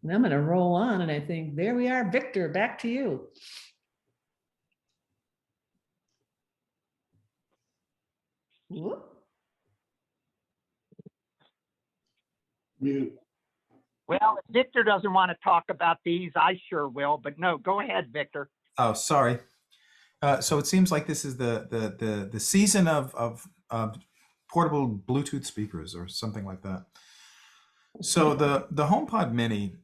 And I'm going to roll on, and I think there we are. Victor, back to you. Whoop. Mute. Well, if Victor doesn't want to talk about these, I sure will. But no, go ahead, Victor. Oh, sorry. So it seems like this is the season of portable Bluetooth speakers or something like that. So the HomePod Mini,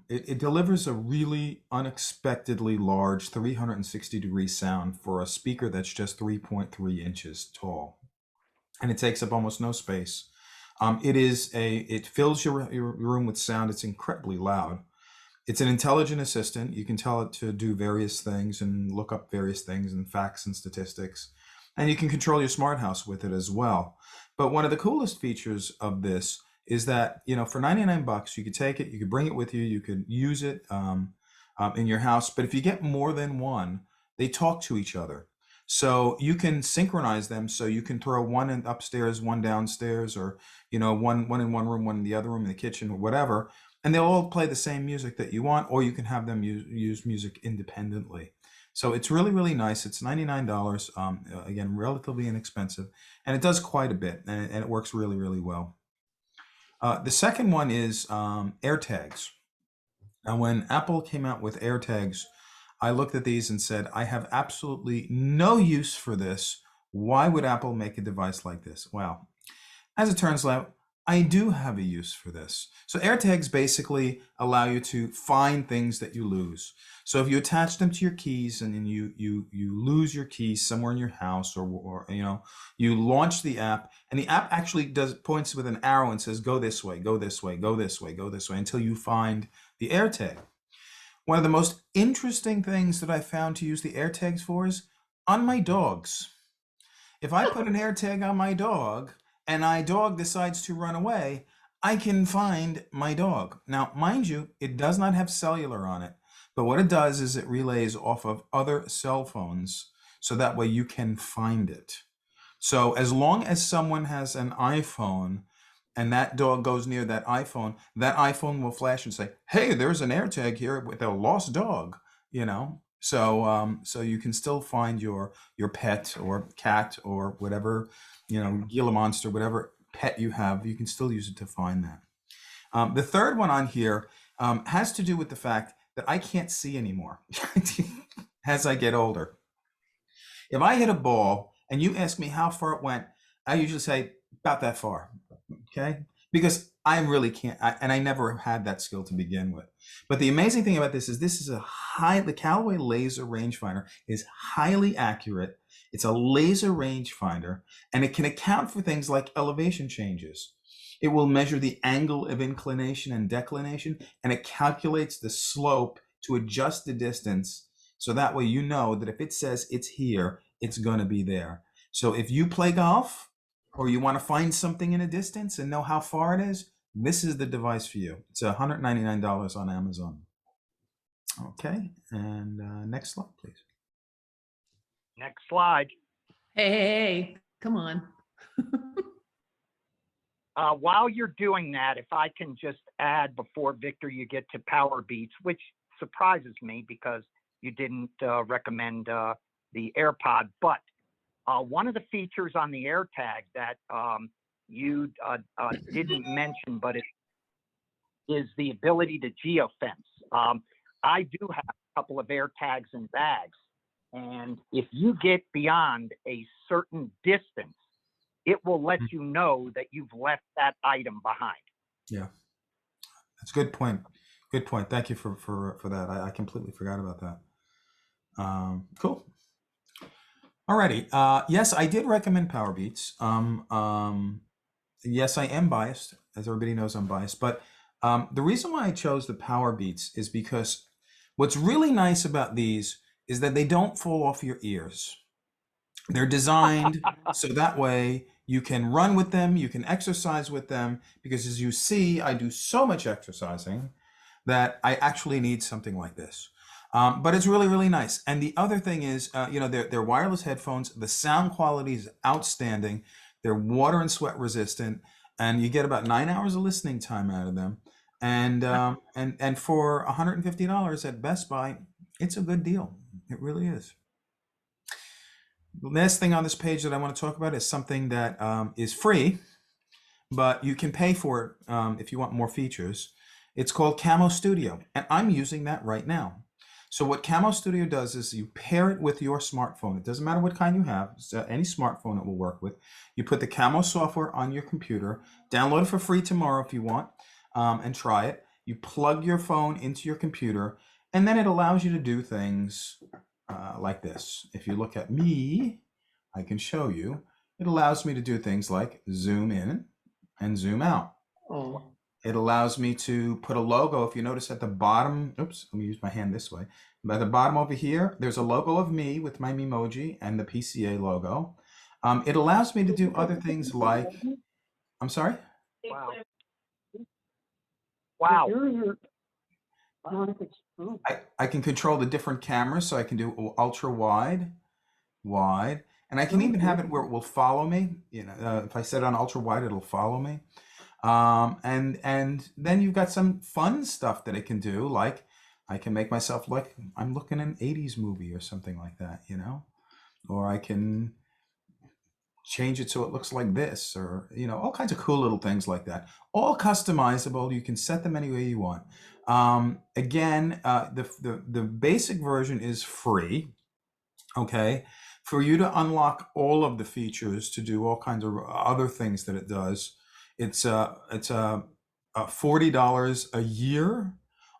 it delivers a really unexpectedly large 360-degree sound for a speaker that's just 3.3 inches tall, and it takes up almost no space. It fills your room with sound. It's incredibly loud. It's an intelligent assistant. You can tell it to do various things and look up various things and facts and statistics. And you can control your smart house with it as well. But one of the coolest features of this is that, for 99 bucks, you could take it, you could bring it with you, you could use it in your house. But if you get more than one, they talk to each other. So you can synchronize them. So you can throw one in upstairs, one downstairs, or, one in one room, one in the other room, in the kitchen, or whatever. And they'll all play the same music that you want, or you can have them use music independently. So it's really, really nice. It's $99, again, relatively inexpensive, and it does quite a bit, and it works really, really well. The second one is AirTags. Now, when Apple came out with AirTags, I looked at these and said, I have absolutely no use for this. Why would Apple make a device like this? Well, as it turns out, I do have a use for this. So AirTags basically allow you to find things that you lose. So if you attach them to your keys and then you lose your keys somewhere in your house, or you launch the app, and the app actually points with an arrow and says, go this way, go this way, go this way, go this way, until you find the AirTag. One of the most interesting things that I found to use the AirTags for is on my dogs. If I put an AirTag on my dog and my dog decides to run away, I can find my dog. Now, mind you, it does not have cellular on it, but what it does is it relays off of other cell phones, so that way you can find it. So as long as someone has an iPhone, and that dog goes near that iPhone will flash and say, "Hey, there's an AirTag here with a lost dog." You know, so you can still find your pet or cat or whatever, Gila monster, whatever pet you have, you can still use it to find that. The third one on here has to do with the fact that I can't see anymore as I get older. If I hit a ball and you ask me how far it went, I usually say about that far, okay? Because I really can't, and I never had that skill to begin with. But the amazing thing about this is the Callaway laser rangefinder is highly accurate. It's a laser rangefinder, and it can account for things like elevation changes. It will measure the angle of inclination and declination, and it calculates the slope to adjust the distance. So that way you know that if it says it's here, it's going to be there. So if you play golf or you want to find something in a distance and know how far it is, this is the device for you. It's $199 on Amazon. Okay, and next slide, please. Next slide. Hey, come on. While you're doing that, if I can just add before, Victor, you get to Power Beats, which surprises me because you didn't recommend the AirPod, but one of the features on the AirTag that you didn't mention, but it is the ability to geofence. I do have a couple of AirTags in bags, and if you get beyond a certain distance, it will let you know that you've left that item behind. Yeah, that's a good point. Good point. Thank you for that. I completely forgot about that. Cool. Alrighty. Yes, I did recommend Power Beats. Yes, I am biased. As everybody knows, I'm biased. But the reason why I chose the Power Beats is because what's really nice about these is that they don't fall off your ears. They're designed so that way you can run with them, you can exercise with them, because as you see, I do so much exercising that I actually need something like this. But it's really, really nice. And the other thing is, they're wireless headphones. The sound quality is outstanding. They're water and sweat resistant, and you get about 9 hours of listening time out of them. And for $150 at Best Buy, it's a good deal. It really is. The last thing on this page that I want to talk about is something that is free, but you can pay for it if you want more features. It's called Camo Studio, and I'm using that right now. So what Camo Studio does is you pair it with your smartphone. It doesn't matter what kind you have, any smartphone it will work with. You put the Camo software on your computer, download it for free tomorrow if you want, and try it. You plug your phone into your computer, and then it allows you to do things like this. If you look at me, I can show you. It allows me to do things like zoom in and zoom out. Oh. It allows me to put a logo. If you notice at the bottom, oops, let me use my hand this way. By the bottom over here, there's a logo of me with my Memoji and the PCA logo. It allows me to do other things like, I'm sorry? Wow. I can control the different cameras, so I can do ultra wide, and I can even have it where it will follow me. If I set it on ultra wide, it'll follow me. And then you've got some fun stuff that it can do, like I can make myself look, I'm looking at an 80s movie or something like that, or I can change it so it looks like this, or all kinds of cool little things like that. All customizable. You can set them any way you want. Again, the basic version is free. Okay, for you to unlock all of the features to do all kinds of other things that it does, it's $40 a year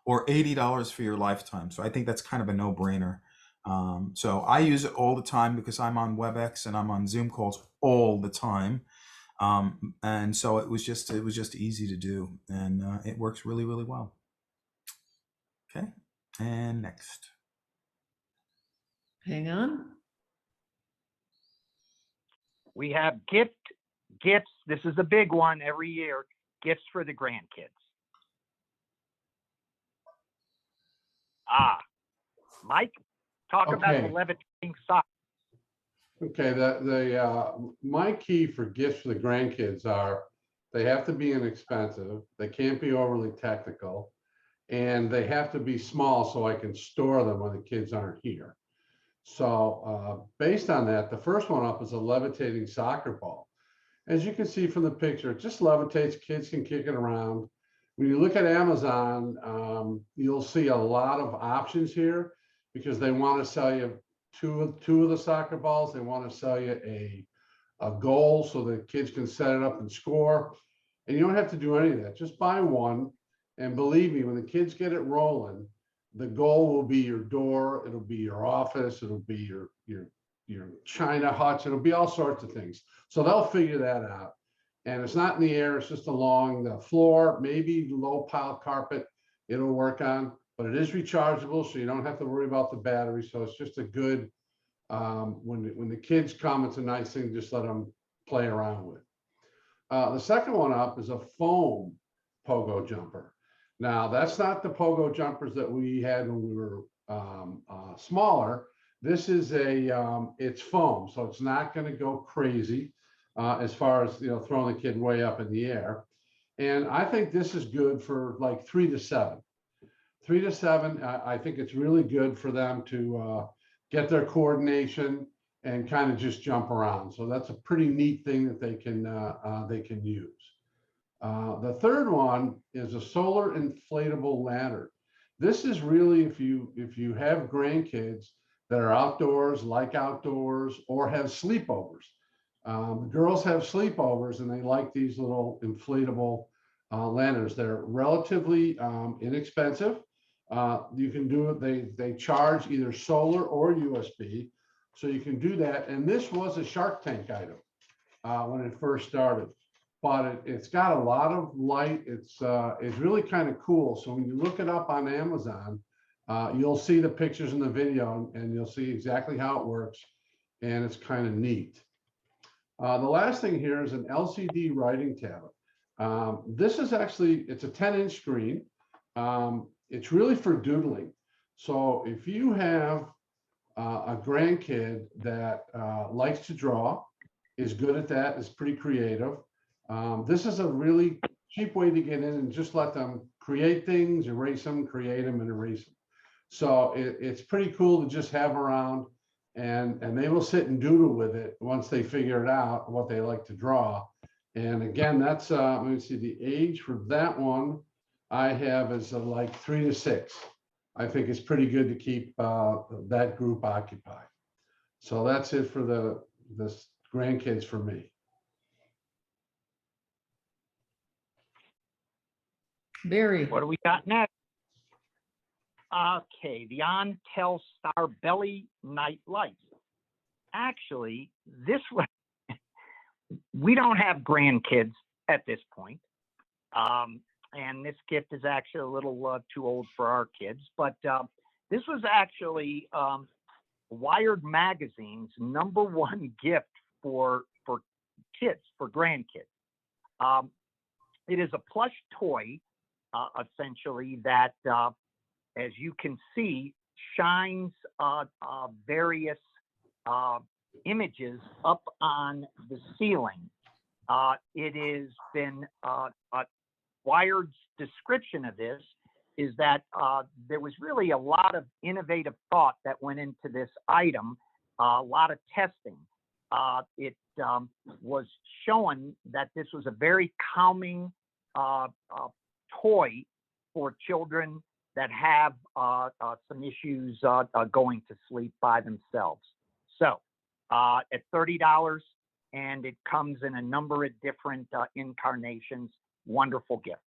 or $80 for your lifetime. So I think that's kind of a no-brainer. So I use it all the time because I'm on WebEx and I'm on Zoom calls all the time. And so it was just easy to do, and it works really, really well. Okay, and next. Hang on. We have gifts. This is a big one every year. Gifts for the grandkids. Mike, talk about the levitating sock. Okay, my key for gifts for the grandkids are they have to be inexpensive, they can't be overly technical, and they have to be small so I can store them when the kids aren't here. So based on that, the first one up is a levitating soccer ball. As you can see from the picture, it just levitates, kids can kick it around. When you look at Amazon, you'll see a lot of options here because they want to sell you two of the soccer balls. They want to sell you a goal so that kids can set it up and score. And you don't have to do any of that. Just buy one. And believe me, when the kids get it rolling, the goal will be your door. It'll be your office. It'll be your China huts. It'll be all sorts of things. So they'll figure that out. And it's not in the air. It's just along the floor, maybe low pile carpet. It'll work on, but it is rechargeable. So you don't have to worry about the battery. So it's just a good, when the kids come, it's a nice thing. Just let them play around with. The second one up is a foam pogo jumper. Now that's not the pogo jumpers that we had when we were smaller. This is it's foam, so it's not going to go crazy as far as throwing the kid way up in the air. And I think this is good for like 3 to 7. 3 to 7, I think it's really good for them to get their coordination and kind of just jump around. So that's a pretty neat thing that they can use. The third one is a solar inflatable ladder. This is really if you have grandkids that are outdoors, like outdoors, or have sleepovers. The girls have sleepovers and they like these little inflatable ladders. They're relatively inexpensive. You can do it. They charge either solar or USB, so you can do that. And this was a Shark Tank item when it first started. But it's got a lot of light. It's really kind of cool. So when you look it up on Amazon, you'll see the pictures in the video and you'll see exactly how it works. And it's kind of neat. The last thing here is an LCD writing tablet. This is actually, it's a 10-inch screen. It's really for doodling. So if you have a grandkid that likes to draw, is good at that, is pretty creative, this is a really cheap way to get in and just let them create things, erase them, create them, and erase them. So it's pretty cool to just have around, and they will sit and doodle with it once they figure it out what they like to draw. And again, that's let me see, the age for that one I have is like 3 to 6. I think it's pretty good to keep that group occupied. So that's it for the grandkids for me. Barry. What do we got next? Okay, the OnTel Star Belly Night Lights. Actually, this one, we don't have grandkids at this point. And this gift is actually a little too old for our kids. But this was actually Wired Magazine's #1 gift for kids, for grandkids. It is a plush toy, essentially, that, as you can see, shines various images up on the ceiling. It has been Wired's description of this is that there was really a lot of innovative thought that went into this item, a lot of testing. It was showing that this was a very calming toy for children that have some issues going to sleep by themselves. So at $30, and it comes in a number of different incarnations. Wonderful gift.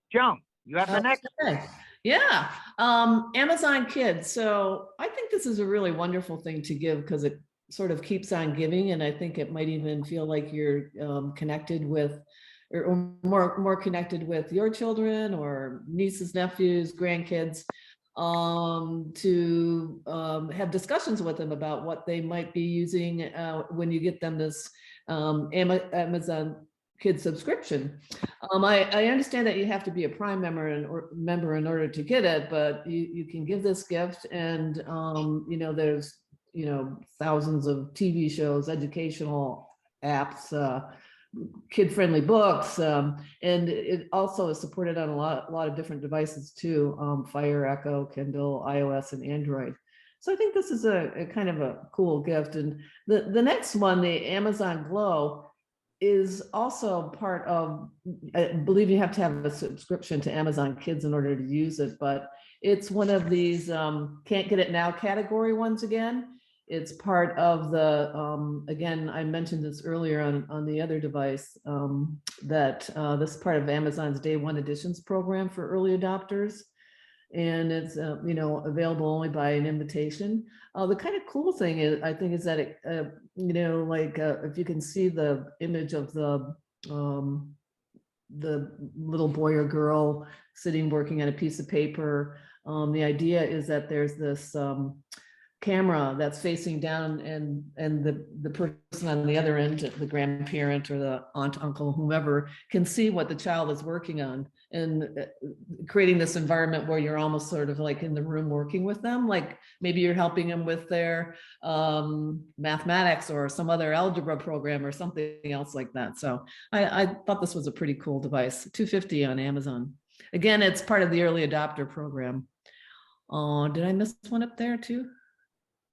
Joan, you have the next. Okay. Yeah, Amazon Kids. So I think this is a really wonderful thing to give because it sort of keeps on giving, and I think it might even feel like you're connected with, or more connected with your children or nieces, nephews, grandkids, to have discussions with them about what they might be using when you get them this Amazon Kids subscription. I understand that you have to be a Prime member in order to get it, but you can give this gift, and there's thousands of TV shows, educational apps, kid-friendly books, and it also is supported on a lot of different devices too, Fire, Echo, Kindle, iOS, and Android. So I think this is a kind of a cool gift. And the next one, the Amazon Glow, is also part of, I believe you have to have a subscription to Amazon Kids in order to use it, but it's one of these can't get it now category ones again. It's part of the, again, I mentioned this earlier on the other device, that this is part of Amazon's Day One Editions program for early adopters. And it's, available only by an invitation. The kind of cool thing is, I think, is that it, if you can see the image of the little boy or girl sitting working on a piece of paper, the idea is that there's this camera that's facing down, and the person on the other end, the grandparent or the aunt, uncle, whomever, can see what the child is working on, and creating this environment where you're almost sort of like in the room working with them, like maybe you're helping them with their mathematics or some other algebra program or something else like that. So I thought this was a pretty cool device. $250 on Amazon. Again, it's part of the early adopter program. Did I miss one up there too?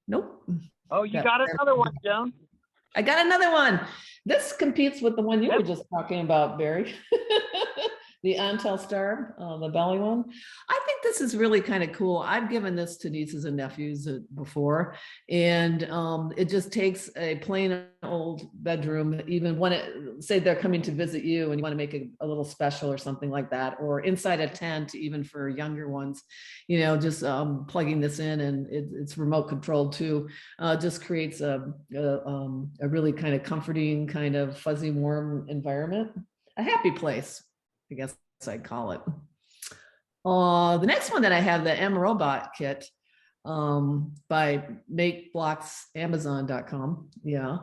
Nope. Oh, you got another one, Joan. I got another one. This competes with the one you were just talking about, Barry. The Antel Star, the belly one. I think this is really kind of cool. I've given this to nieces and nephews before, and it just takes a plain old bedroom, even when say they're coming to visit you and you want to make a little special or something like that, or inside a tent, even for younger ones, just plugging this in, and it's remote controlled too. Just creates a really kind of comforting, kind of fuzzy, warm environment, a happy place, I guess I'd call it. The next one that I have, the M Robot Kit, by MakeBlocksAmazon.com. Yeah.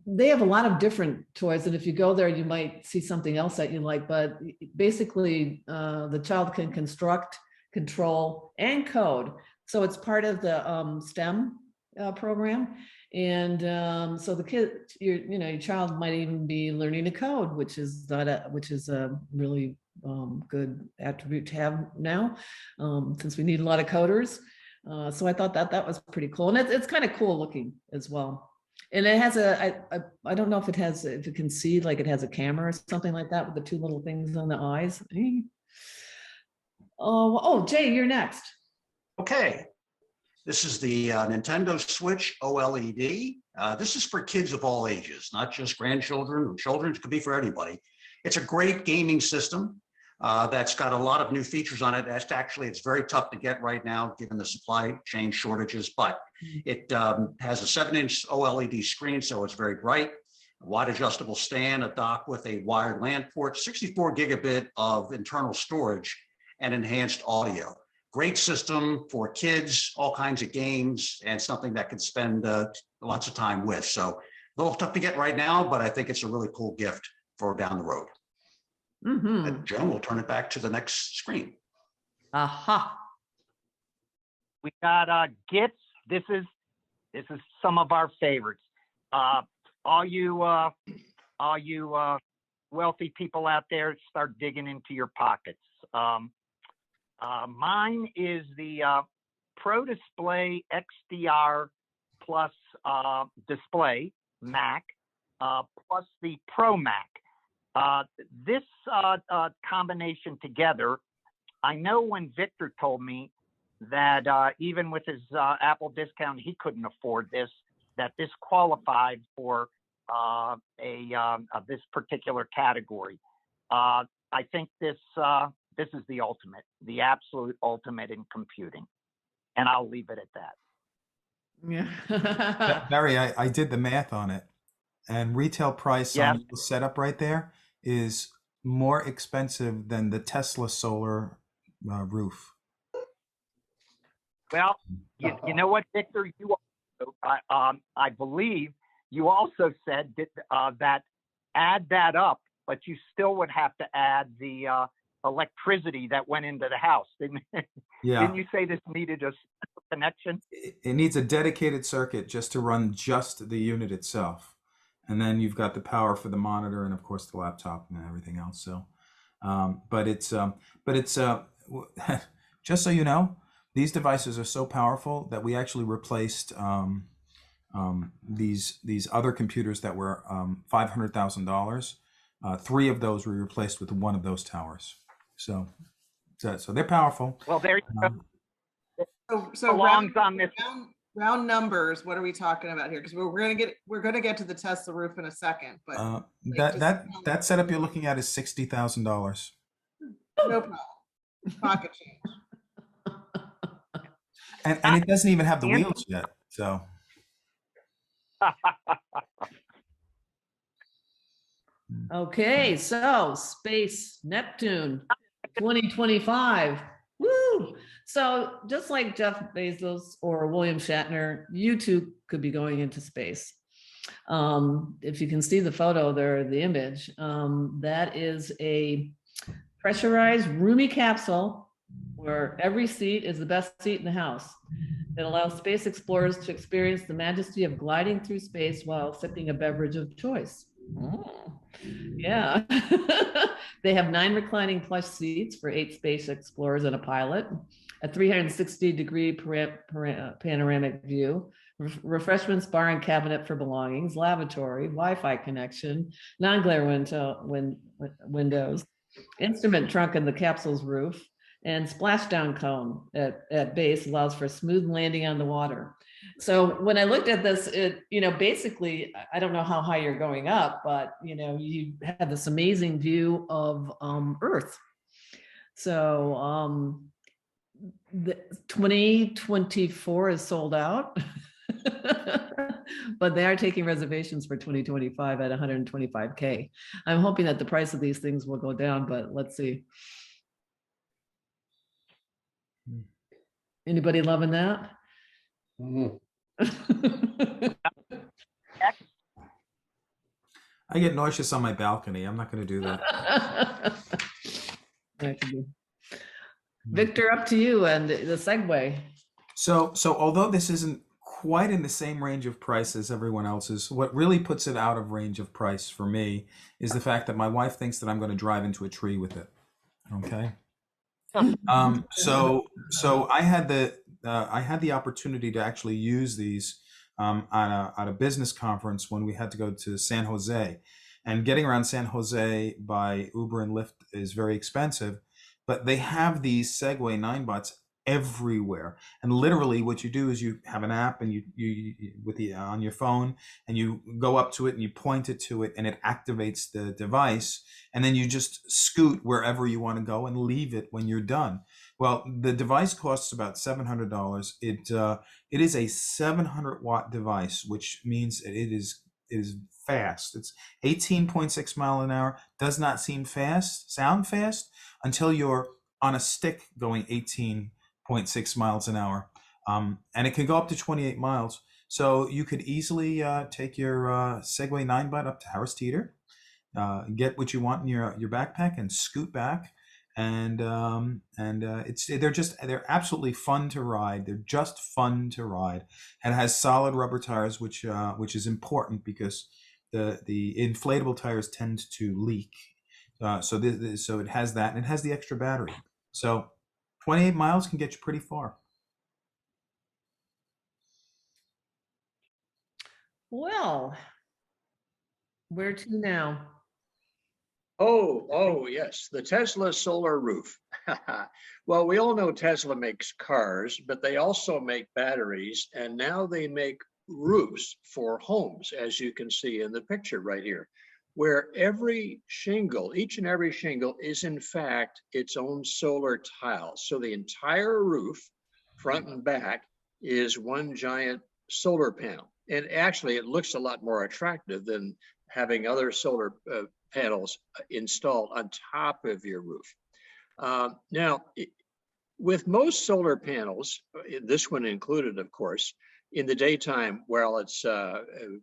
They have a lot of different toys, and if you go there, you might see something else that you like, but basically the child can construct, control, and code. So it's part of the STEM program. And so the kid, your child might even be learning to code, which is a really good attribute to have now, since we need a lot of coders. So I thought that was pretty cool, and it's kind of cool looking as well. And it has I don't know if it can see, like it has a camera or something like that with the two little things on the eyes. Oh, Jay, you're next. Okay. This is the Nintendo Switch OLED. This is for kids of all ages, not just grandchildren or children. It could be for anybody. It's a great gaming system that's got a lot of new features on it. It's very tough to get right now, given the supply chain shortages, but it has a 7-inch OLED screen, so it's very bright. A wide adjustable stand, a dock with a wired LAN port, 64 gigabit of internal storage, and enhanced audio. Great system for kids, all kinds of games, and something that can spend lots of time with. So a little tough to get right now, but I think it's a really cool gift for down the road. Mm-hmm. Joan, we'll turn it back to the next screen. Aha. We got gifts. This is some of our favorites. All you wealthy people out there, start digging into your pockets. Mine is the Pro Display XDR Plus display Mac, plus the Pro Mac. This combination together, I know when Victor told me that even with his Apple discount, he couldn't afford this, that this qualified for this particular category. I think this is the ultimate, the absolute ultimate in computing. And I'll leave it at that. Yeah. Barry, I did the math on it, and retail price on the setup right there is more expensive than the Tesla solar roof. Well, you know what, Victor? You also, I believe you also said that add that up, but you still would have to add the electricity that went into the house. Didn't you say this needed a connection? It needs a dedicated circuit just to run just the unit itself. and then you've got the power for the monitor and of course the laptop and everything else. So, but it's just so you know, these devices are so powerful that we actually replaced these other computers that were $500,000. 3 of those were replaced with one of those towers. So they're powerful. Well, there you go. So Belongs on this. round numbers, what are we talking about here? Because we're gonna get to the Tesla roof in a second, but That setup you're looking at is $60,000. no problem. Pocket change. And it doesn't even have the wheels yet. So Okay, so Space Neptune 2025. Woo! So just like Jeff Bezos or William Shatner, you too could be going into space. If you can see the photo there, the image, that is a pressurized, roomy capsule where every seat is the best seat in the house. It allows space explorers to experience the majesty of gliding through space while sipping a beverage of choice. Oh, yeah. They have 9 reclining plush seats for 8 space explorers and a pilot, a 360-degree panoramic view, refreshments bar and cabinet for belongings, lavatory, Wi-Fi connection, non-glare windows, instrument trunk in the capsule's roof, and splashdown cone at base allows for smooth landing on the water. So when I looked at this, it, basically, I don't know how high you're going up, but, you have this amazing view of Earth. So the 2024 is sold out, but they are taking reservations for 2025 at 125K. I'm hoping that the price of these things will go down, but let's see. Anybody loving that? I get nauseous on my balcony. I'm not going to do that. Victor, up to you and the segue. So although this isn't quite in the same range of price as everyone else's, what really puts it out of range of price for me is the fact that my wife thinks that I'm going to drive into a tree with it. Okay. So I had the opportunity to actually use these at a business conference when we had to go to San Jose, and getting around San Jose by Uber and Lyft is very expensive, but they have these Segway 9bots everywhere. And literally what you do is you have an app and you with the on your phone, and you go up to it and you point it to it and it activates the device, and then you just scoot wherever you want to go and leave it when you're done. Well, the device costs about $700. It is a 700-watt device, which means it is fast. It's 18.6 miles an hour. Does not sound fast until you're on a stick going 18.6 miles an hour. And it can go up to 28 miles. So you could easily take your Segway 9bot up to Harris Teeter, get what you want in your backpack, and scoot back. And they're absolutely fun to ride. They're just fun to ride. And it has solid rubber tires, which is important because the inflatable tires tend to leak. So it has that, and it has the extra battery. So 28 miles can get you pretty far. Well, where to now? Oh, yes, the Tesla solar roof. Well, we all know Tesla makes cars, but they also make batteries, and now they make roofs for homes, as you can see in the picture right here, where each and every shingle is in fact its own solar tile. So the entire roof, front and back, is one giant solar panel. And actually, it looks a lot more attractive than having other solar panels installed on top of your roof. Now, with most solar panels, this one included, of course, in the daytime, while it's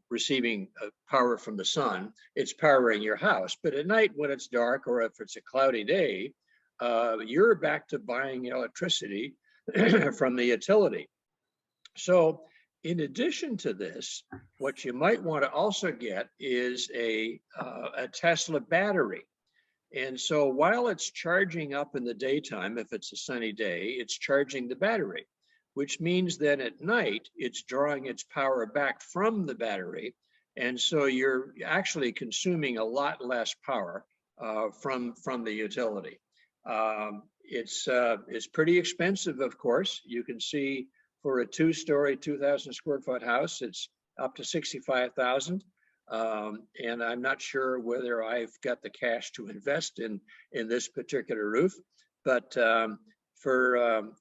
receiving power from the sun, it's powering your house. But at night, when it's dark or if it's a cloudy day, you're back to buying electricity from the utility. So In addition to this, what you might want to also get is a Tesla battery. And so while it's charging up in the daytime, if it's a sunny day, it's charging the battery, which means that at night it's drawing its power back from the battery. And so you're actually consuming a lot less power from the utility. It's pretty expensive, of course. You can see for a 2-story, 2,000 square foot house, it's up to $65,000. And I'm not sure whether I've got the cash to invest in this particular roof, but for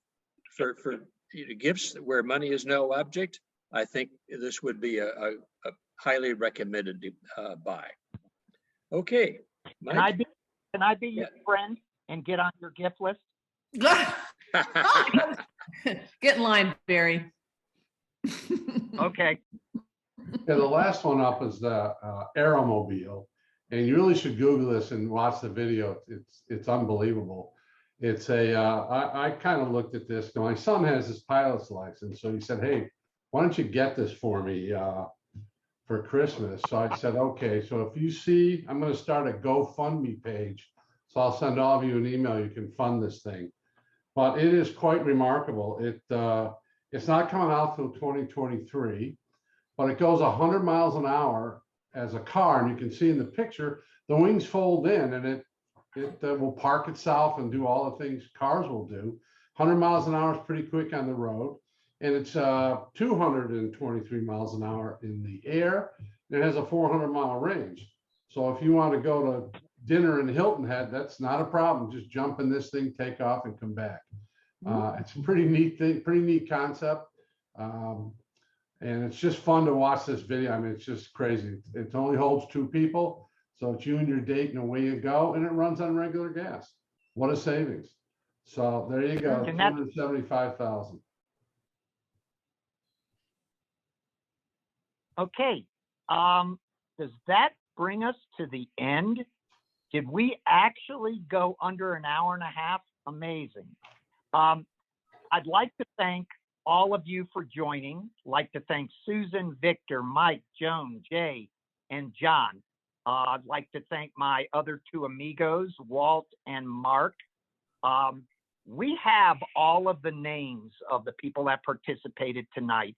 gifts where money is no object, I think this would be a highly recommended buy. Okay, Mike? Can I be your friend and get on your gift list? Get in line, Barry. Okay. Yeah, the last one up is the Aeromobile, and you really should Google this and watch the video. It's unbelievable. It's I kind of looked at this. My son has his pilot's license, so he said, "Hey, why don't you get this for me for Christmas?" So I said, "Okay." So if you see, I'm going to start a GoFundMe page, so I'll send all of you an email. You can fund this thing, but it is quite remarkable. It's not coming out till 2023. But it goes 100 miles an hour as a car, and you can see in the picture, the wings fold in, and it will park itself and do all the things cars will do. 100 miles an hour is pretty quick on the road, and it's 223 miles an hour in the air. It has a 400-mile range. So if you want to go to dinner in Hilton Head, that's not a problem. Just jump in this thing, take off, and come back. It's a pretty neat thing, pretty neat concept. And it's just fun to watch this video. I mean, it's just crazy. It only holds 2 people. So it's you and your date and away you go. And it runs on regular gas. What a savings. So there you go, 275,000. Okay. Does that bring us to the end? Did we actually go under an hour and a half? Amazing. I'd like to thank all of you for joining. Like to thank Susan, Victor, Mike, Joan, Jay, and John. I'd like to thank my other 2 amigos, Walt and Mark. We have all of the names of the people that participated tonight,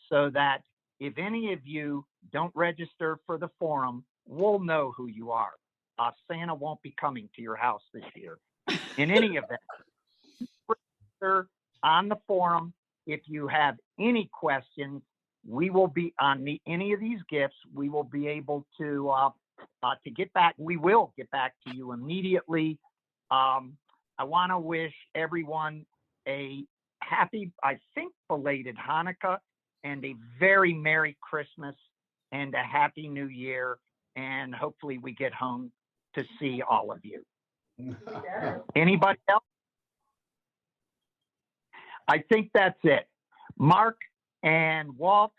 so that if any of you don't register for the forum, we'll know who you are. Santa won't be coming to your house this year. In any event, register on the forum. If you have any questions, we will be on any of these gifts. We will be able to get back. We will get back to you immediately. I want to wish everyone a happy, I think, belated Hanukkah, and a very Merry Christmas and a Happy New Year. And hopefully we get home to see all of you. Anybody else? I think that's it. Mark and Walt,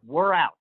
we're out.